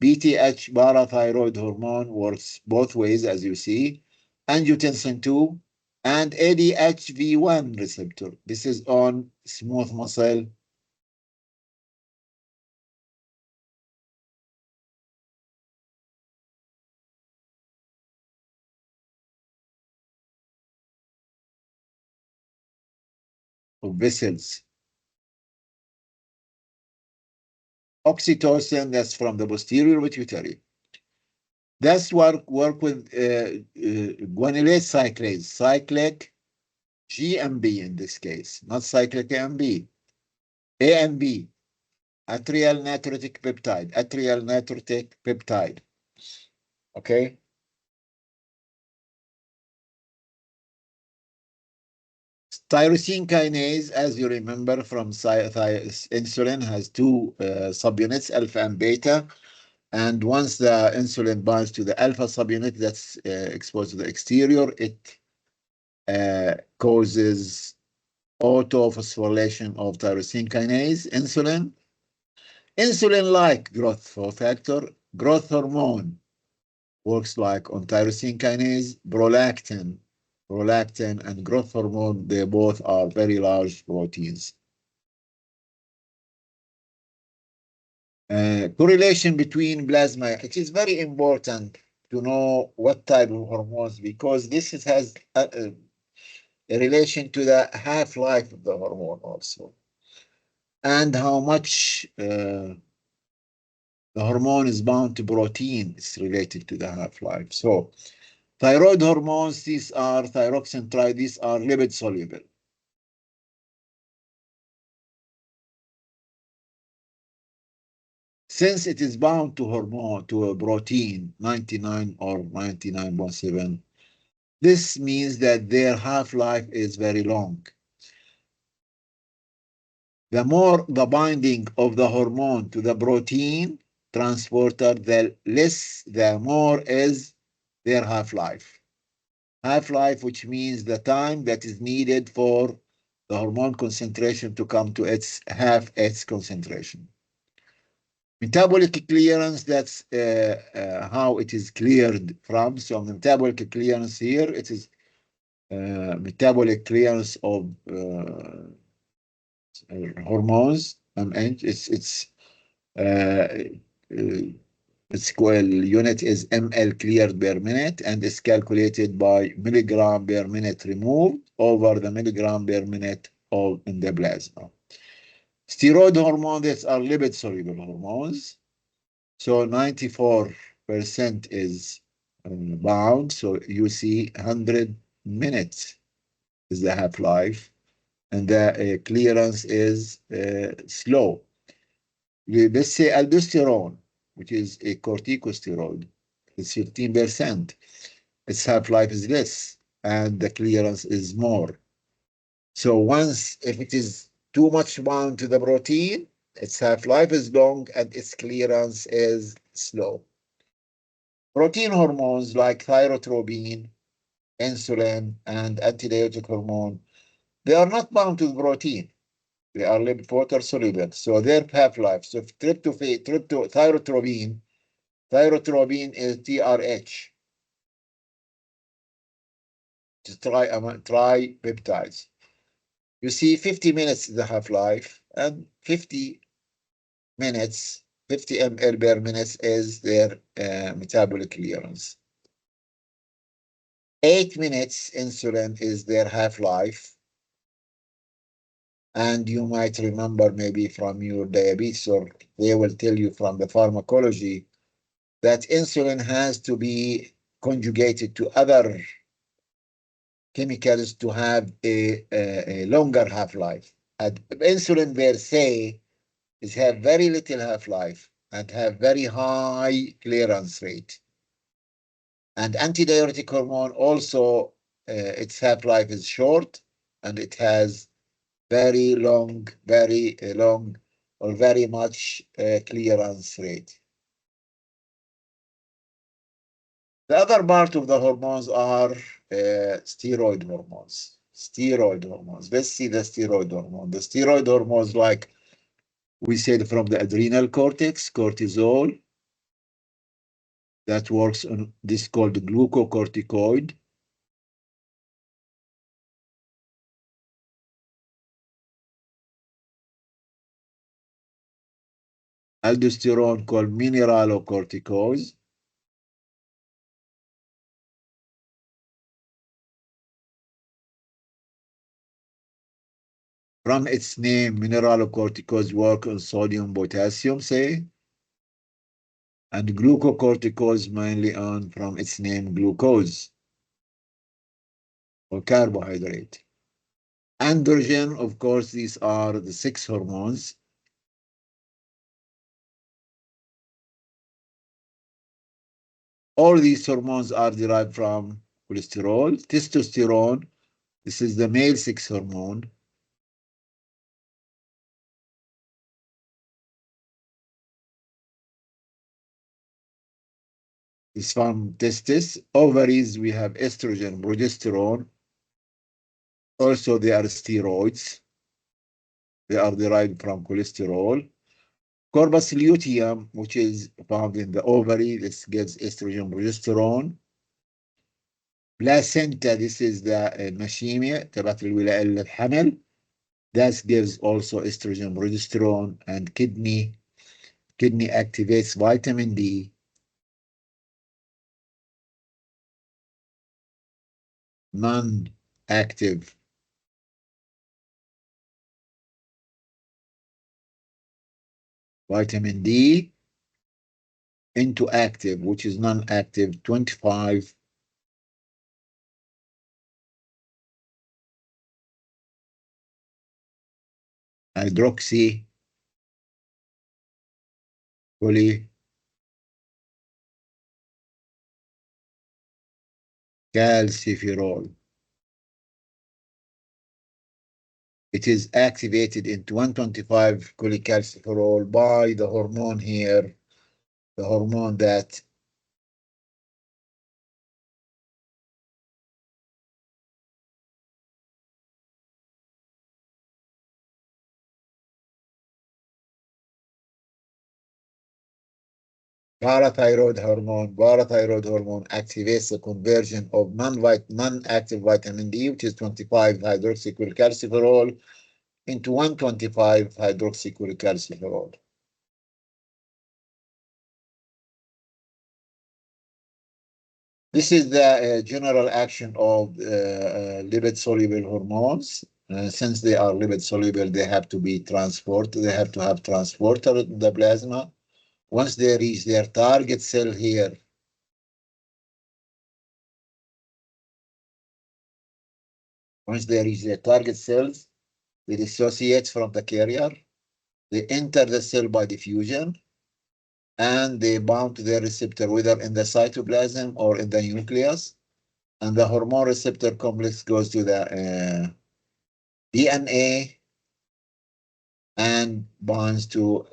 BTH, parathyroid hormone, works both ways, as you see. Angiotensin 2 and ADHV1 receptor. This is on smooth muscle. Of vessels. Oxytocin, that's from the posterior pituitary. That's work with guanylate cyclase, cyclic GMB in this case, not cyclic AMB. AMB, atrial natriuretic peptide, atrial natriuretic peptide. Okay. Tyrosine kinase, as you remember from insulin, has two subunits, alpha and beta. And once the insulin binds to the alpha subunit that's exposed to the exterior, it causes autophosphorylation of tyrosine kinase, insulin. Insulin-like growth factor, growth hormone works like on tyrosine kinase, prolactin and growth hormone, they both are very large proteins. Correlation between plasma, it is very important to know what type of hormones, because this has a relation to the half-life of the hormone also, and how much the hormone is bound to protein is related to the half-life. So thyroid hormones, these are thyroxine, these are lipid soluble. Since it is bound to hormone, to a protein, 99 or 99.7, this means that their half-life is very long. The more the binding of the hormone to the protein transporter, the more is their half-life. Half-life, which means the time that is needed for the hormone concentration to come to its half its concentration. Metabolic clearance, that's how it is cleared from. So metabolic clearance here, it is metabolic clearance of hormones. Uh, uh, its unit is ml cleared per minute and is calculated by milligram per minute removed over the milligram per minute of in the plasma. Steroid hormones are lipid soluble hormones. So 94% is bound. So you see 100 minutes is the half-life, and the clearance is slow. Let's say aldosterone, which is a corticosteroid, is 15%. Its half-life is less, and the clearance is more. So once, if it is too much bound to the protein, its half-life is long and its clearance is slow. Protein hormones like thyrotropion, insulin, and antidiuretic hormone, they are not bound to the protein. They are lipid water soluble, so their half-life. So if thyrotropion is TRH, just try peptides. You see 50 minutes is the half-life, and 50 minutes, 50 ml per minute is their metabolic clearance. 8 minutes insulin is their half-life. And you might remember maybe from your diabetes, or they will tell you from the pharmacology that insulin has to be conjugated to other chemicals to have a longer half-life. And insulin per se is have very little half-life and have very high clearance rate. And antidiuretic hormone also, its half-life is short and it has very long or very much clearance rate. The other part of the hormones are steroid hormones. Steroid hormones. Let's see the steroid hormone. The steroid hormones, like we said, from the adrenal cortex, cortisol, that works on this called glucocorticoid. Aldosterone called mineralocorticoids. From its name, mineralocorticoids work on sodium, potassium, say, and glucocorticoids mainly on, from its name, glucose or carbohydrate. Androgen, of course, these are the 6 hormones. All these hormones are derived from cholesterol. Testosterone, this is the male sex hormone. It's from testis. Ovaries, we have estrogen, progesterone. Also, they are steroids. They are derived from cholesterol. Corpus luteum, which is found in the ovary, this gives estrogen, progesterone. Placenta, this is the المشيمة تبعت الحمل. That gives also estrogen, progesterone, and kidney. Kidney activates vitamin D. Non-active vitamin D into active, which is non-active, 25 hydroxy polycalciferol. It is activated into 125 cholecalciferol by the hormone here, the hormone that Parathyroid hormone activates the conversion of non-active vitamin D, which is 25 hydroxycholecalciferol, into 125 hydroxycholecalciferol. This is the general action of lipid-soluble hormones. Since they are lipid-soluble, they have to be transported. They have to have transporter in the plasma. Once they reach their target cell here, once they reach their target cells, they dissociate from the carrier. They enter the cell by diffusion, and they bound to their receptor, whether in the cytoplasm or in the nucleus. And the hormone receptor complex goes to the DNA and binds to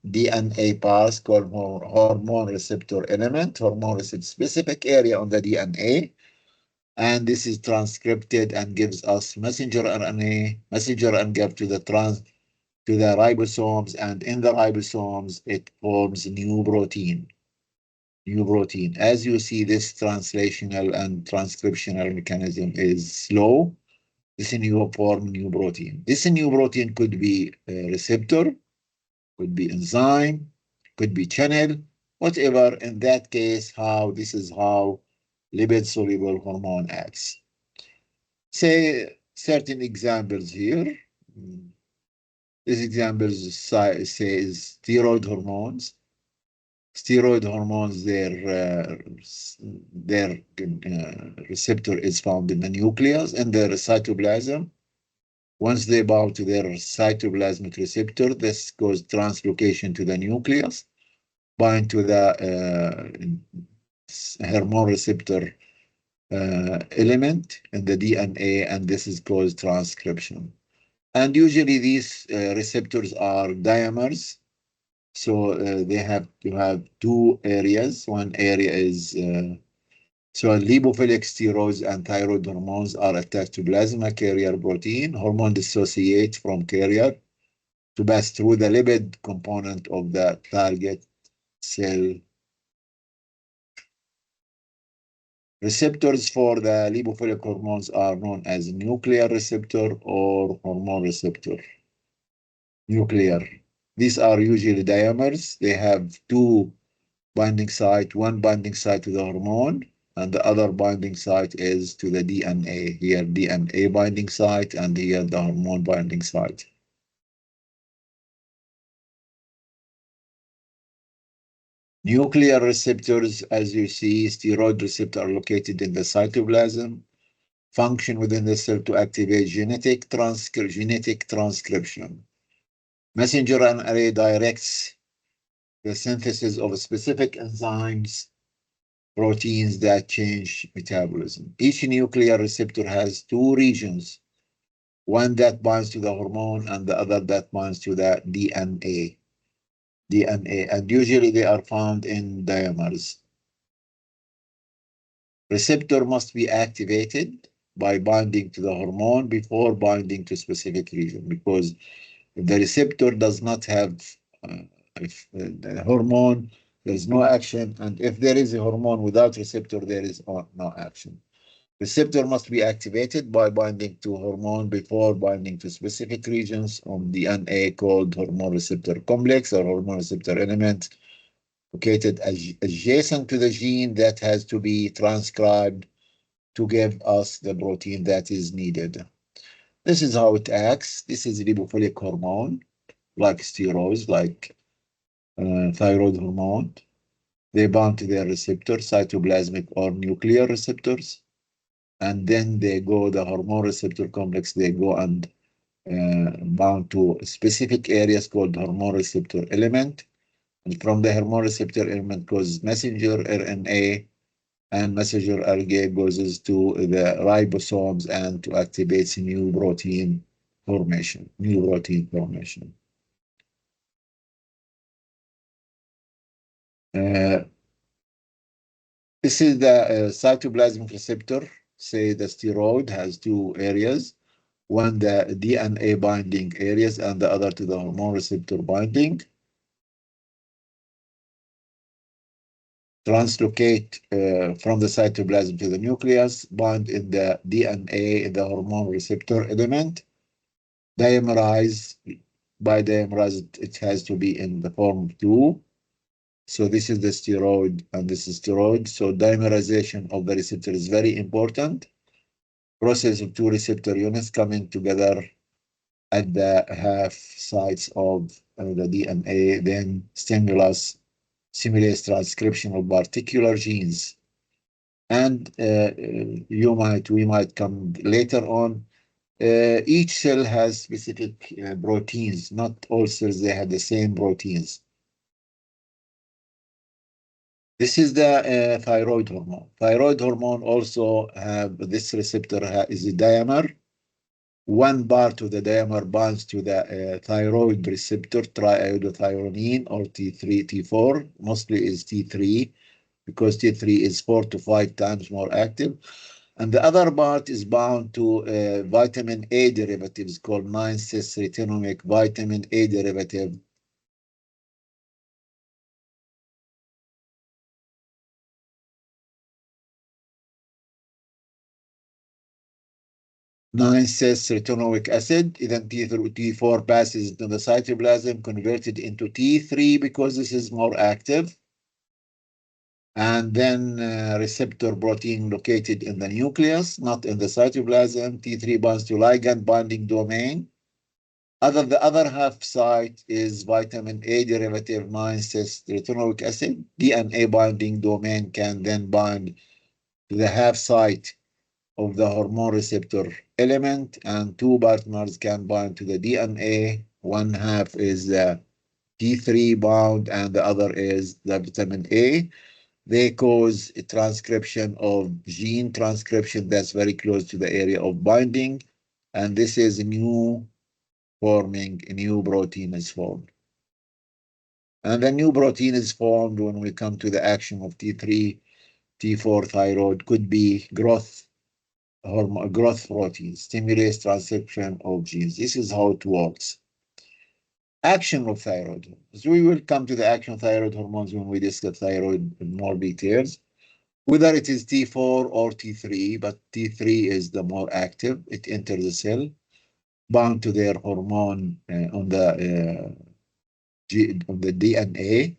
DNA parts called hormone receptor element, hormone receptor specific area on the DNA. And this is transcripted and gives us messenger RNA, messenger and give to the ribosomes, and in the ribosomes it forms new protein. New protein. As you see, this translational and transcriptional mechanism is slow. This new form new protein. This new protein could be a receptor, could be enzyme, could be channel, whatever. In that case, this is how lipid soluble hormone acts. Say certain examples here. These examples says steroid hormones. Steroid hormones, their receptor is found in the nucleus and the cytoplasm. Once they bound to their cytoplasmic receptor, this goes translocation to the nucleus, bind to the hormone receptor element in the DNA, and this is called transcription. And usually these receptors are dimers. So they have to have two areas. One area is so lipophilic steroids and thyroid hormones are attached to plasma carrier protein. Hormone dissociate from carrier to pass through the lipid component of the target cell. Receptors for the lipophilic hormones are known as nuclear receptor or hormone receptor. Nuclear. These are usually dimers. They have two binding site, one binding site to the hormone, and the other binding site is to the DNA. Here, DNA binding site, and here, the hormone binding site. Nuclear receptors, as you see, steroid receptors are located in the cytoplasm, function within the cell to activate genetic transcription. Messenger RNA directs the synthesis of specific enzymes, proteins that change metabolism. Each nuclear receptor has two regions, one that binds to the hormone and the other that binds to the DNA. And usually they are found in dimers. Receptor must be activated by binding to the hormone before binding to specific region, because if the receptor does not have the hormone, there is no action, and if there is a hormone without receptor, there is no action. Receptor must be activated by binding to hormone before binding to specific regions on DNA called hormone receptor complex or hormone receptor element, located adjacent to the gene that has to be transcribed to give us the protein that is needed. This is how it acts. This is lipophilic hormone, like steroids, like thyroid hormone. They bind to their receptors, cytoplasmic or nuclear receptors, and then they go, the hormone receptor complex, they go and bound to specific areas called hormone receptor element. And from the hormone receptor element goes messenger RNA, and messenger RNA goes to the ribosomes and to activate new protein formation. Uh, this is the cytoplasmic receptor. Say the steroid has two areas, one the DNA binding areas and the other to the hormone receptor binding. translocate from the cytoplasm to the nucleus, bind in the DNA, in the hormone receptor element, dimerize. By dimerize, it has to be in the form 2. So this is the steroid and this is steroid. So dimerization of the receptor is very important. Process of two receptor units coming together at the half sites of the DNA, then stimulus simulates transcription of particular genes. And we might come later on. Each cell has specific proteins. Not all cells, they have the same proteins. This is the thyroid hormone. Thyroid hormone also have this receptor is a dimer. One part of the dimer binds to the thyroid receptor, triiodothyronine, or T3, T4, mostly is T3, because T3 is 4 to 5 times more active. And the other part is bound to vitamin A derivatives called 9-cis-retinoic vitamin A derivative. 9-cis-retinoic acid, then T4 passes into the cytoplasm, converted into T3 because this is more active. And then receptor protein located in the nucleus, not in the cytoplasm. T3 binds to ligand binding domain. The other half site is vitamin A derivative 9-cis-retinoic acid. DNA binding domain can then bind to the half site of the hormone receptor element, and two partners can bind to the DNA. One half is the T3 bound, and the other is the vitamin A. They cause a transcription of gene transcription that's very close to the area of binding, and this is a new protein is formed. And the new protein is formed when we come to the action of T3, T4 thyroid, could be growth protein, stimulates transcription of genes. This is how it works. Action of thyroid hormones. We will come to the action of thyroid hormones when we discuss thyroid in more details. Whether it is T4 or T3, but T3 is the more active. It enters the cell, bound to their hormone on the DNA,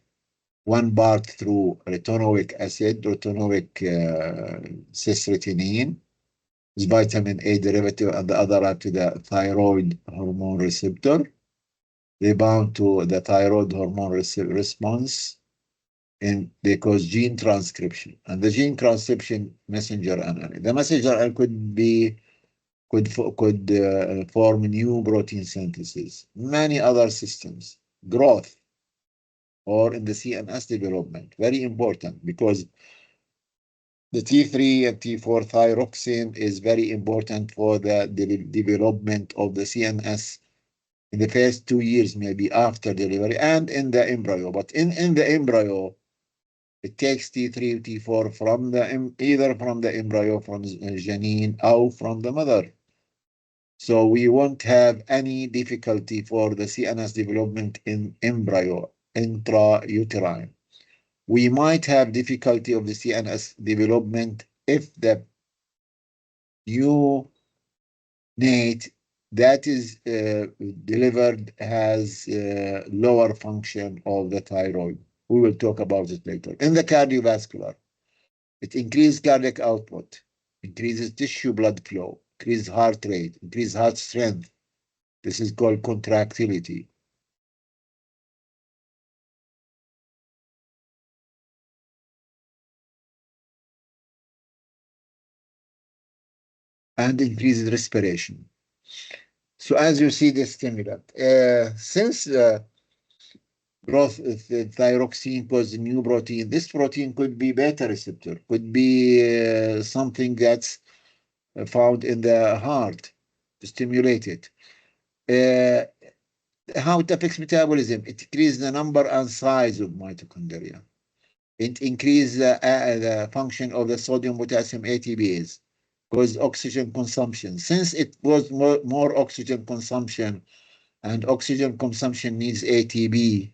one part through retinoic acid, retinoic cis-retinine, is vitamin A derivative, and the other are to the thyroid hormone receptor. They bound to the thyroid hormone response, and they cause gene transcription. And the gene transcription messenger RNA. The messenger RNA could form new protein synthesis, many other systems, growth, or in the CNS development. Very important, because the T3 and T4 thyroxine is very important for the development of the CNS in the first 2 years, maybe after delivery, and in the embryo. But in the embryo, it takes T3, T4 from either from the embryo, from Janine, or from the mother. So we won't have any difficulty for the CNS development in embryo, intrauterine. We might have difficulty of the CNS development if the neonate that is delivered has lower function of the thyroid. We will talk about it later. In the cardiovascular, it increases cardiac output, increases tissue blood flow, increases heart rate, increases heart strength. This is called contractility. And increases respiration. So as you see, the stimulant, since growth the thyroxine causes new protein, this protein could be beta receptor, could be something that's found in the heart to stimulate it. How it affects metabolism? It increases the number and size of mitochondria. It increases the function of the sodium potassium ATPase, causes oxygen consumption. Since it was more oxygen consumption, and oxygen consumption needs ATP,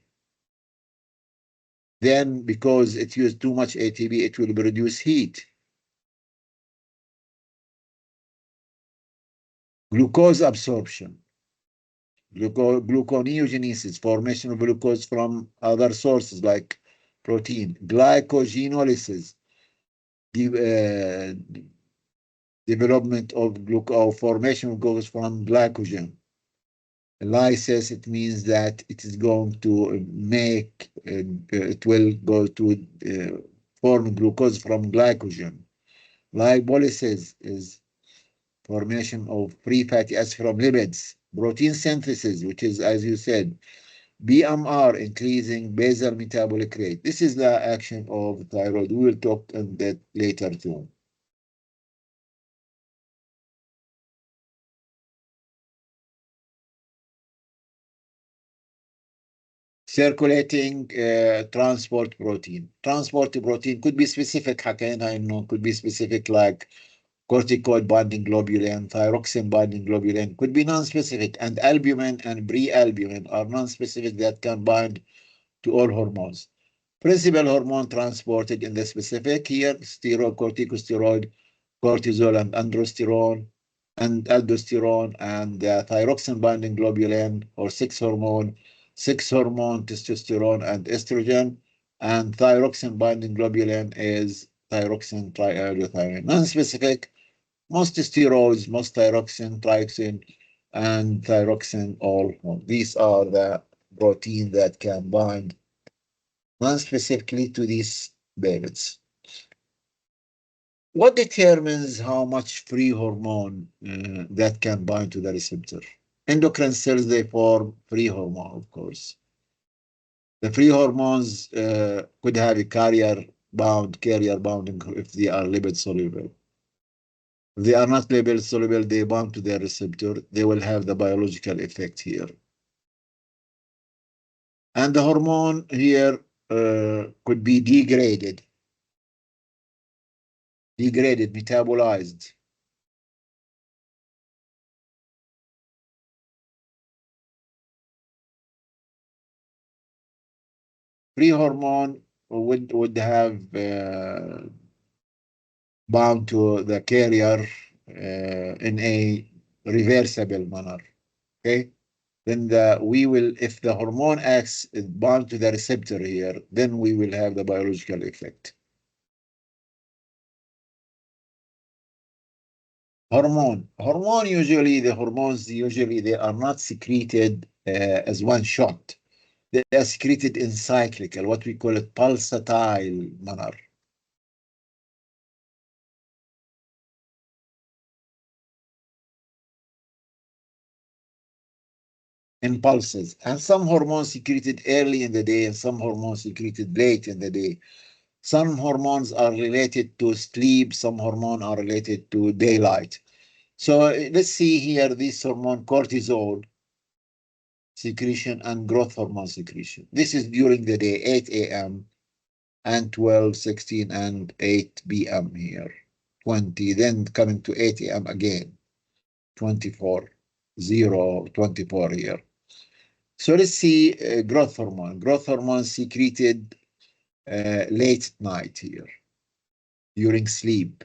Then, because it used too much ATP, it will produce heat. Glucose absorption, gluconeogenesis, formation of glucose from other sources like protein, glycogenolysis, the development of glucose, formation of glucose from glycogen. Lysis, it means that it is going to make, it will go to form glucose from glycogen. Lipolysis is formation of free fatty acids from lipids. Protein synthesis, which is, as you said, BMR, increasing basal metabolic rate. This is the action of thyroid. We will talk on that later too. Circulating transport protein. Transport protein could be specific, حكينا إنه could be specific like corticoid binding globulin, thyroxine binding globulin, could be non-specific, and albumin and pre-albumin are non-specific that can bind to all hormones. Principal hormone transported in the specific here, steroid, corticosteroid, cortisol, and androsterone, and aldosterone, and thyroxine binding globulin, or six hormone, testosterone, and estrogen, and thyroxine binding globulin is thyroxine triiodothyronine. Non-specific, most steroids, most thyroxine, trioxin, and thyroxine all. These are the protein that can bind non-specifically to these peptides. What determines how much free hormone that can bind to the receptor? Endocrine cells, they form free hormone, of course. The free hormones could have a carrier bounding if they are lipid soluble. If they are not lipid soluble, they bound to their receptor. They will have the biological effect here. And the hormone here could be degraded, metabolized. Free hormone would have bound to the carrier in a reversible manner. Okay, then if the hormone acts bound to the receptor here, then we will have the biological effect. The hormones usually they are not secreted as one shot. They are secreted in cyclical, what we call it pulsatile manner. In pulses, and some hormones secreted early in the day and some hormones secreted late in the day. Some hormones are related to sleep, some hormones are related to daylight. So let's see here this hormone cortisol secretion and growth hormone secretion. This is during the day, 8 a.m. and 12, 16, and 8 p.m. here, 20, then coming to 8 a.m. again, 24, 0, 24 here. So let's see growth hormone. Growth hormone secreted late at night here during sleep.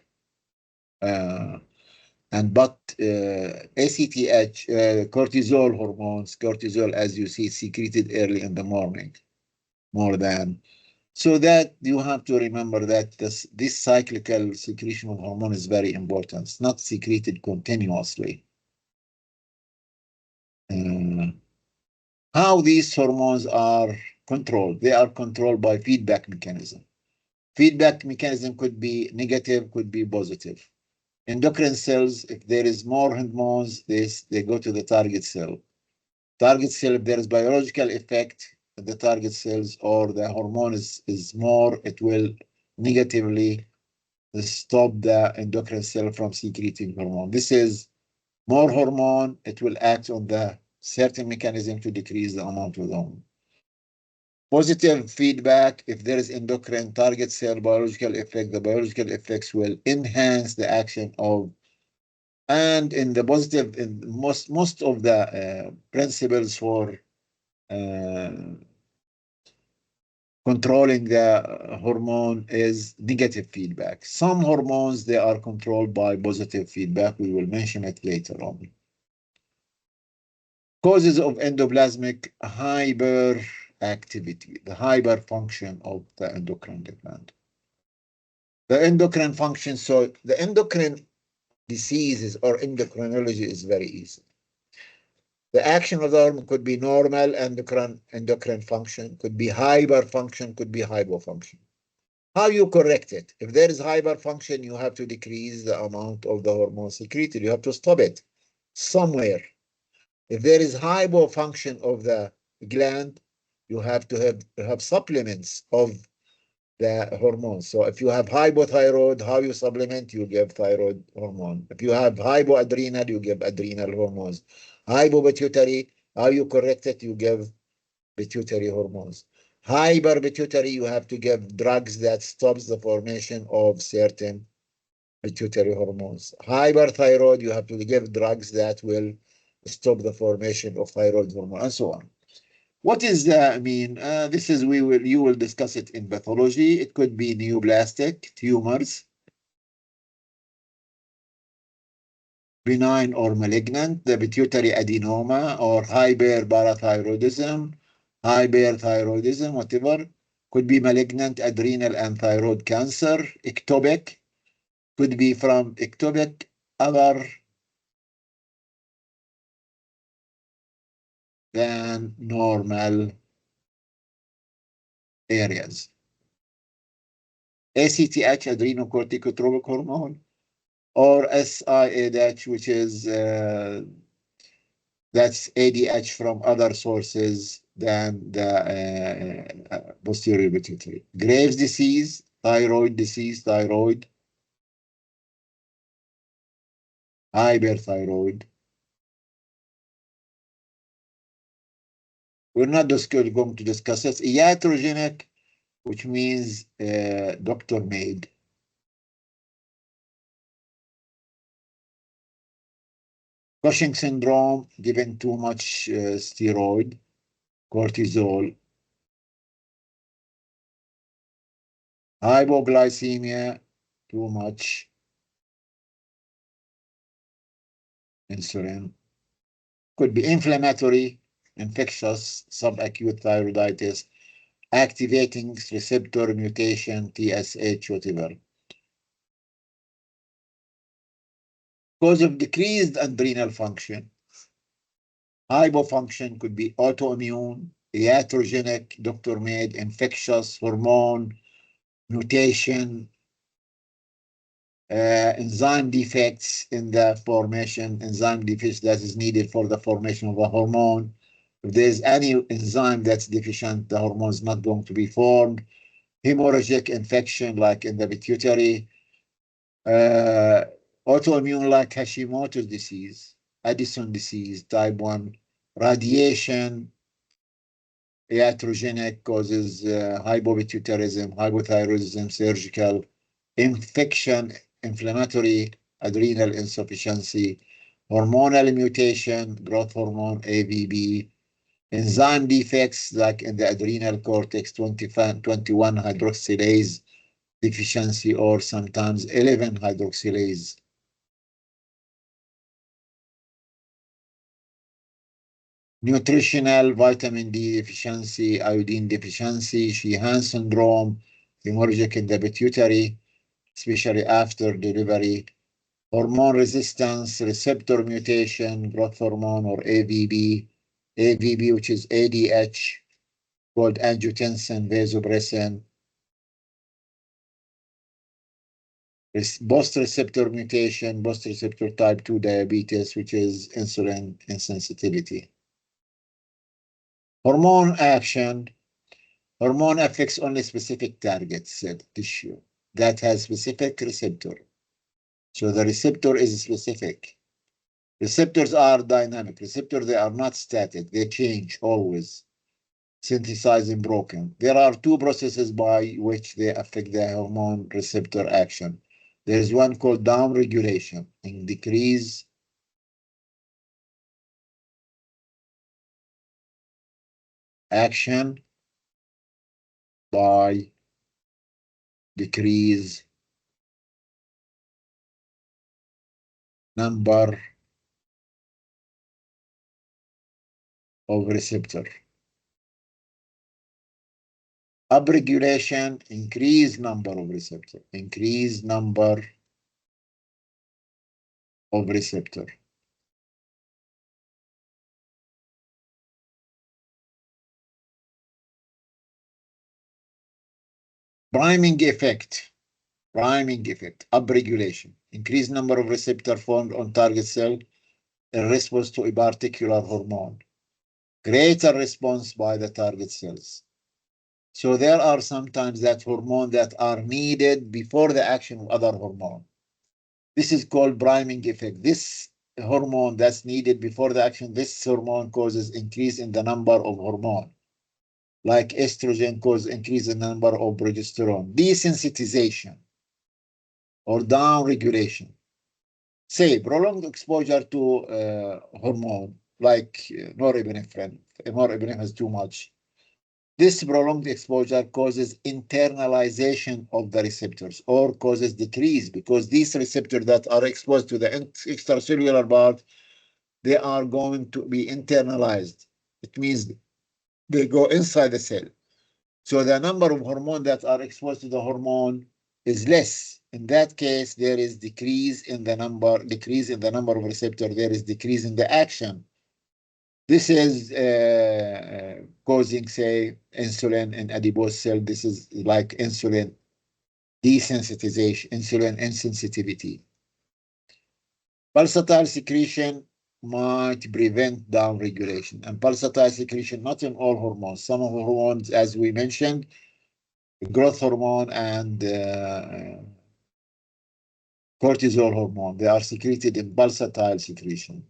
But ACTH, cortisol hormones, cortisol, as you see, secreted early in the morning, more than. So that you have to remember that this cyclical secretion of hormone is very important. It's not secreted continuously. How these hormones are controlled? They are controlled by feedback mechanism. Feedback mechanism could be negative, could be positive. Endocrine cells, if there is more hormones, they go to the target cell. Target cell, if there is biological effect at the target cells or the hormone is more, it will negatively stop the endocrine cell from secreting hormone. This is more hormone, it will act on the certain mechanism to decrease the amount of hormone. Positive feedback, if there is endocrine target cell biological effect, the biological effects will enhance the action of, and in the positive, in most of the principles for controlling the hormone is negative feedback. Some hormones, they are controlled by positive feedback. We will mention it later on. Causes of endoplasmic hyperactivity, the hyperfunction of the endocrine gland. The endocrine function, so the endocrine diseases or endocrinology is very easy. The action of the hormone could be normal endocrine function, could be hyperfunction, could be hypofunction. How you correct it? If there is hyperfunction, you have to decrease the amount of the hormone secreted. You have to stop it somewhere. If there is hypofunction of the gland, you have to have supplements of the hormones. So if you have hypothyroid, how you supplement? You give thyroid hormone. If you have hypoadrenal, you give adrenal hormones. Hypopituitary, how you correct it? You give pituitary hormones. Hyperpituitary, you have to give drugs that stops the formation of certain pituitary hormones. Hyperthyroid, you have to give drugs that will stop the formation of thyroid hormone, and so on. What is the, this is, you will discuss it in pathology. It could be neoplastic tumors, benign or malignant, the pituitary adenoma or hyperparathyroidism, whatever. Could be malignant adrenal and thyroid cancer, ectopic, could be from ectopic, other than normal areas. ACTH, adrenocorticotropic hormone, or SIADH, which is that's ADH from other sources than the posterior pituitary. Graves' disease, thyroid, hyperthyroid. We're not just going to discuss it. Iatrogenic, which means doctor made. Cushing syndrome, given too much steroid, cortisol. Hypoglycemia, too much insulin. Could be inflammatory, infectious, subacute thyroiditis, activating receptor mutation, TSH, whatever. Cause of decreased adrenal function. Hypofunction could be autoimmune, iatrogenic, doctor-made, infectious, hormone, mutation, enzyme defects in the formation, enzyme defects that is needed for the formation of a hormone. If there's any enzyme that's deficient, the hormone is not going to be formed. Hemorrhagic infection, like in the pituitary. Autoimmune, like Hashimoto's disease, Addison disease, type 1. Radiation, iatrogenic, causes hypopituitarism, hypothyroidism, surgical. Infection, inflammatory, adrenal insufficiency, hormonal mutation, growth hormone, AVB, enzyme defects like in the adrenal cortex, 21 hydroxylase deficiency, or sometimes 11 hydroxylase. Nutritional, vitamin D deficiency, iodine deficiency, Sheehan syndrome, hemorrhagic in the pituitary, especially after delivery. Hormone resistance, receptor mutation, growth hormone or AVB, which is ADH, called angiotensin, vasopressin. Post-receptor mutation, post-receptor type 2 diabetes, which is insulin insensitivity. Hormone action. Hormone affects only specific target cell tissue that has specific receptor. So the receptor is specific. Receptors are dynamic. Receptors, they are not static. They change always, synthesized and broken. There are two processes by which they affect the hormone receptor action. There is one called downregulation and decrease action by decrease number of receptor. Upregulation, increase number of receptor, increase number of receptor. Priming effect, upregulation, increase number of receptor formed on target cell in response to a particular hormone, greater response by the target cells. So there are sometimes that hormone that are needed before the action of other hormone. This is called priming effect. This hormone that's needed before the action, this hormone causes increase in the number of hormone. Like estrogen causes increase in the number of progesterone. Desensitization or down regulation. Say prolonged exposure to hormone like norepinephrine. Norepinephrine has too much. This prolonged exposure causes internalization of the receptors or causes decrease because these receptors that are exposed to the extracellular part, they are going to be internalized. It means they go inside the cell. So the number of hormones that are exposed to the hormone is less. In that case, there is decrease in the number of receptors. There is decrease in the action. This is causing, say, insulin in adipose cell. This is like insulin desensitization, insulin insensitivity. Pulsatile secretion might prevent downregulation. And pulsatile secretion, not in all hormones. Some of the hormones, as we mentioned, growth hormone and cortisol hormone, they are secreted in pulsatile secretion.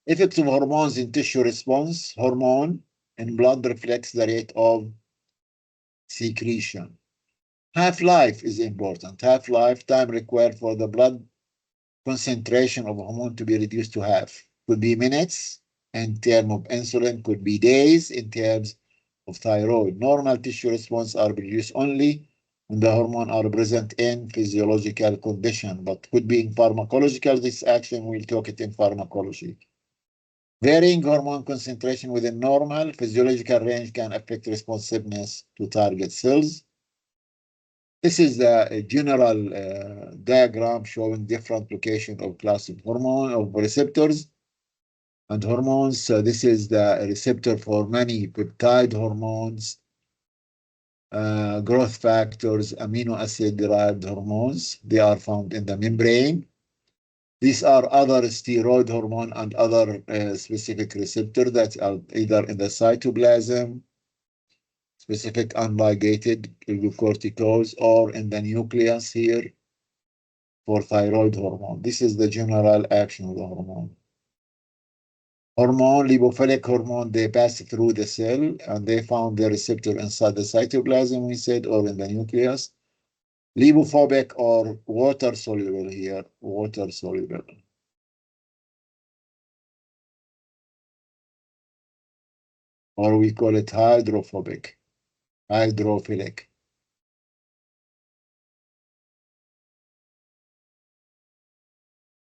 Effects of hormones in tissue response, hormone in blood reflects the rate of secretion. Half-life is important. Half-life, time required for the blood concentration of hormone to be reduced to half. Could be minutes in terms of insulin, could be days in terms of thyroid. Normal tissue response are produced only when the hormone are present in physiological condition, but could be in pharmacological. This action, we'll talk it in pharmacology. Varying hormone concentration within normal physiological range can affect responsiveness to target cells. This is the general diagram showing different location of class of hormone of receptors and hormones. So this is the receptor for many peptide hormones, growth factors, amino acid derived hormones. They are found in the membrane. These are other steroid hormone and other specific receptors that are either in the cytoplasm, specific unligated glucocorticoids, or in the nucleus here for thyroid hormone. This is the general action of the hormone. Hormone, lipophilic hormone, they pass through the cell and they found the receptor inside the cytoplasm, we said, or in the nucleus. Lipophobic or water soluble here, water soluble. Or we call it hydrophobic, hydrophilic.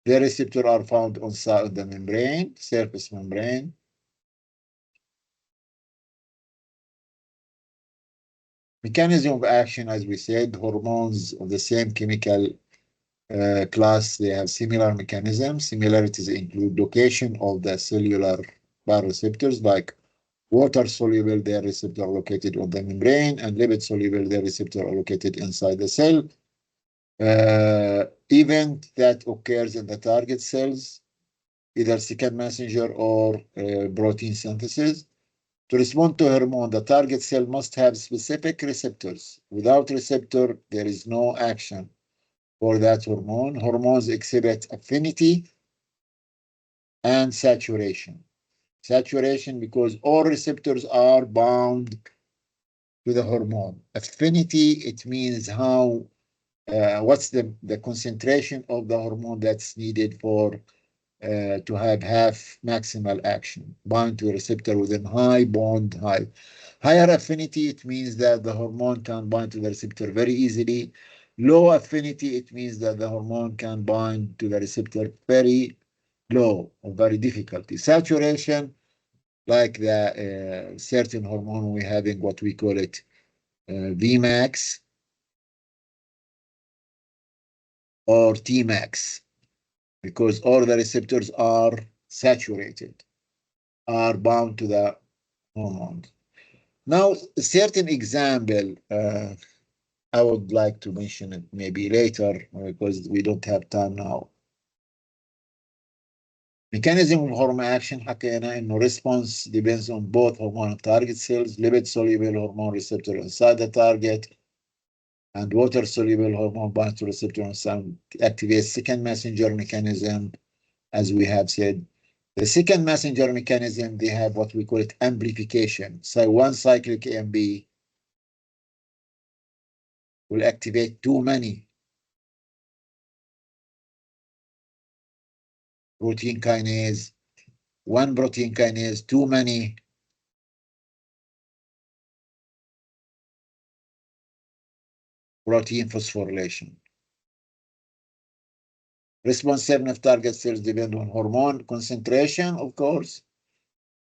The receptors are found on the membrane, surface membrane. Mechanism of action, as we said, hormones of the same chemical class, they have similar mechanisms. Similarities include location of the cellular bioreceptors, like water soluble, their receptor are located on the membrane, and lipid soluble, their receptor are located inside the cell. Event that occurs in the target cells, either second messenger or protein synthesis. To respond to hormone, the target cell must have specific receptors. Without receptor, there is no action for that hormone. Hormones exhibit affinity and saturation. Saturation because all receptors are bound to the hormone. Affinity, it means how, what's the concentration of the hormone that's needed for to have half maximal action, bind to a receptor within high bond height. Higher affinity, it means that the hormone can bind to the receptor very easily. Low affinity, it means that the hormone can bind to the receptor very low or very difficulty. Saturation, like the certain hormone we having what we call it Vmax or Tmax, because all the receptors are saturated, are bound to the hormone. Now, a certain example, I would like to mention it maybe later because we don't have time now. Mechanism of hormone action حكينا إنه response depends on both hormone target cells, lipid soluble hormone receptor inside the target, and water soluble hormone binds to receptor and activates second messenger mechanism, as we have said. The second messenger mechanism, they have what we call it amplification. So one cyclic AMP will activate too many protein kinase, one protein kinase, too many protein phosphorylation. Responsiveness of target cells depend on hormone concentration, of course,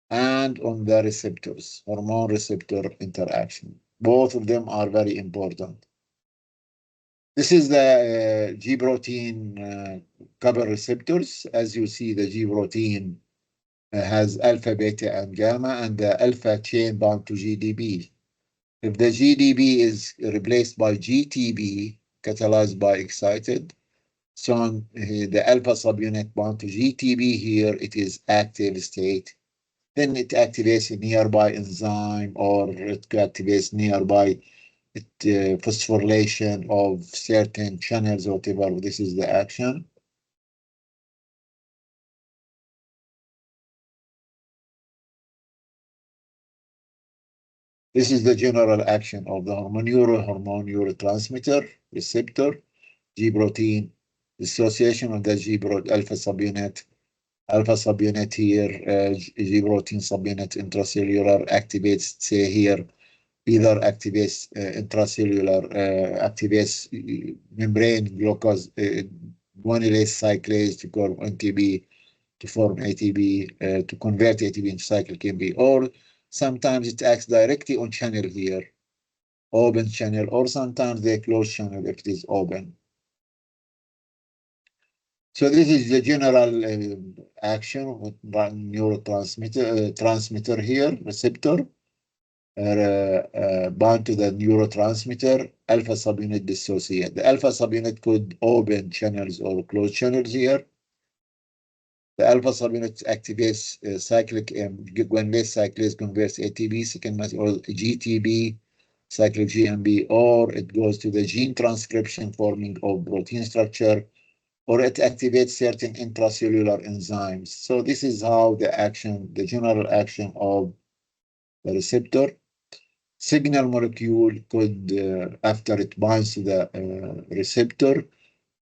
and on the receptors, hormone receptor interaction. Both of them are very important. This is the G protein couple receptors. As you see, the G protein has alpha, beta, and gamma, and the alpha chain bound to GDB. If the GDB is replaced by GTB, catalyzed by excited, so the alpha subunit bound to GTB here, it is active state. Then it activates a nearby enzyme or it activates nearby phosphorylation of certain channels, whatever. This is the action. This is the general action of the hormone, neurotransmitter, receptor, G protein, dissociation of the alpha subunit. Alpha subunit here, G protein subunit intracellular activates, say here, either activates intracellular, activates membrane glucose, guanylate cyclase to form NTB, to form ATP, to convert ATP into cyclic AMP, or sometimes it acts directly on channel here, open channel, or sometimes they close channel if it is open. So this is the general action with neurotransmitter transmitter here, receptor, bound to the neurotransmitter, alpha subunit dissociate. The alpha subunit could open channels or close channels here. The alpha subunit activates cyclic guanylate cyclase converts ATP, second or GTB, cyclic GMB, or it goes to the gene transcription forming of protein structure, or it activates certain intracellular enzymes. So this is how the action, the general action of the receptor. Signal molecule could, after it binds to the receptor,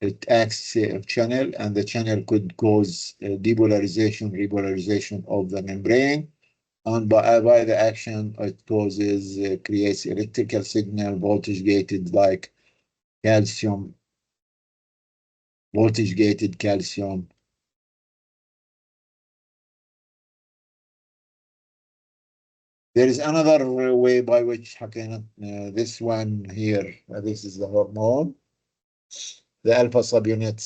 it acts channel, and the channel could cause depolarization, repolarization of the membrane. And by the action, it causes, creates electrical signal, voltage gated like calcium, voltage gated calcium. There is another way by which this one here, this is the hormone. The alpha subunit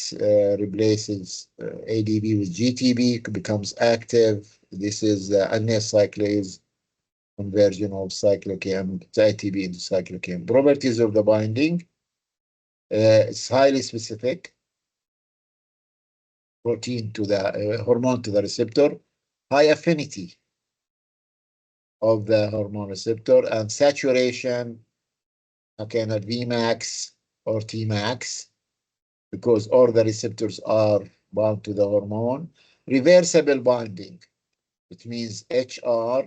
replaces ADP with GTP, becomes active. This is the cyclase conversion of cyclic ATP into cyclic AMP. Properties of the binding. It's highly specific. Protein to the hormone to the receptor. High affinity of the hormone receptor, and saturation, at Vmax or Tmax, because all the receptors are bound to the hormone. Reversible binding, which means HR,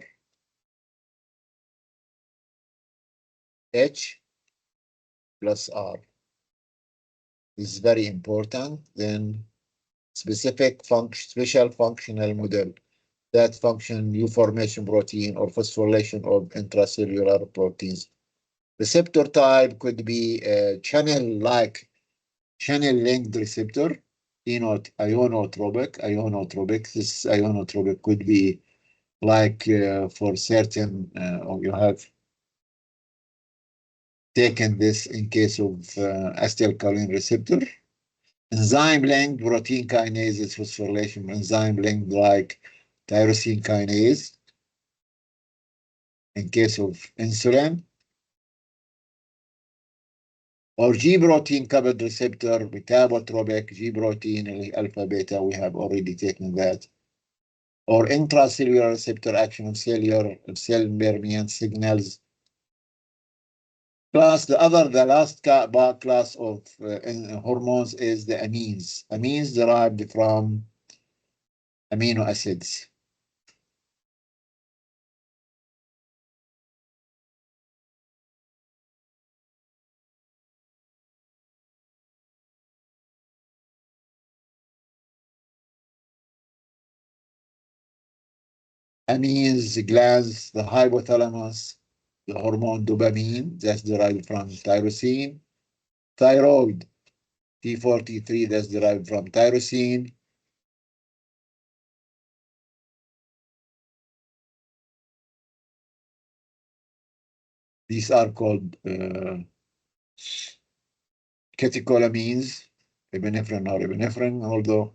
H plus R. This is very important. Then special functional model that function new formation protein or phosphorylation of intracellular proteins. Receptor type could be channel-like, channel-linked receptor, ionotropic. This ionotropic could be like for certain, or you have taken this in case of acetylcholine receptor. Enzyme linked protein kinase is phosphorylation. Enzyme linked like tyrosine kinase in case of insulin. Or G protein coupled receptor, metabotropic, G protein, alpha beta, we have already taken that. Or intracellular receptor action of cell permeant signals. Plus, the last class of hormones is the amines. Amines derived from amino acids. Amines glands, the hypothalamus, the hormone dopamine that's derived from tyrosine, thyroid, T43 that's derived from tyrosine, these are called catecholamines, epinephrine, norepinephrine, although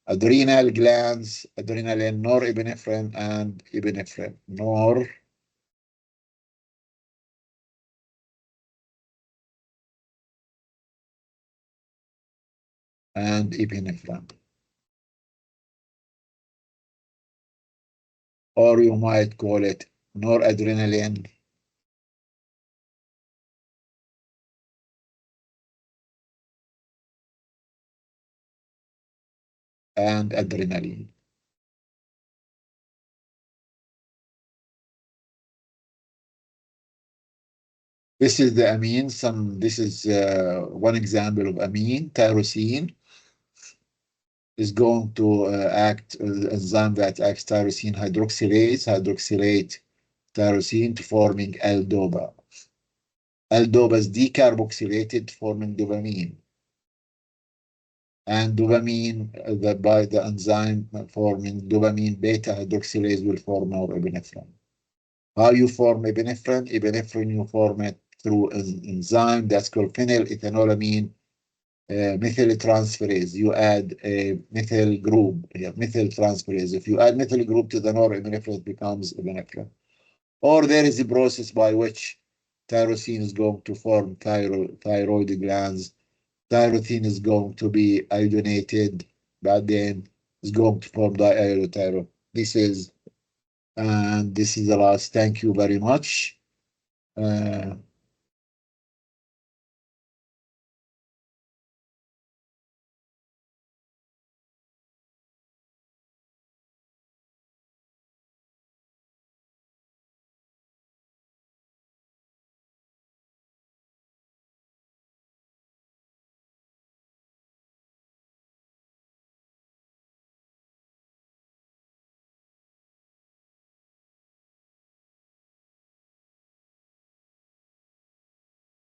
adrenal glands, adrenaline, norepinephrine, and epinephrine, nor and epinephrine. Or you might call it noradrenaline and adrenaline. This is the amine. This is one example of amine. Tyrosine is going to act enzyme that acts tyrosine hydroxylate tyrosine to forming L-DOPA. L-DOPA is decarboxylated, forming dopamine. And dopamine, by the enzyme forming dopamine beta hydroxylase will form norepinephrine. How you form epinephrine? Epinephrine, you form it through an enzyme that's called phenylethanolamine methyl transferase. You add a methyl group, methyl transferase. If you add methyl group to the norepinephrine, it becomes epinephrine. Or there is a process by which tyrosine is going to form thyroid glands. Tyrosine is going to be iodinated, but then is going to form diiodothyroid. This is the last. Thank you very much.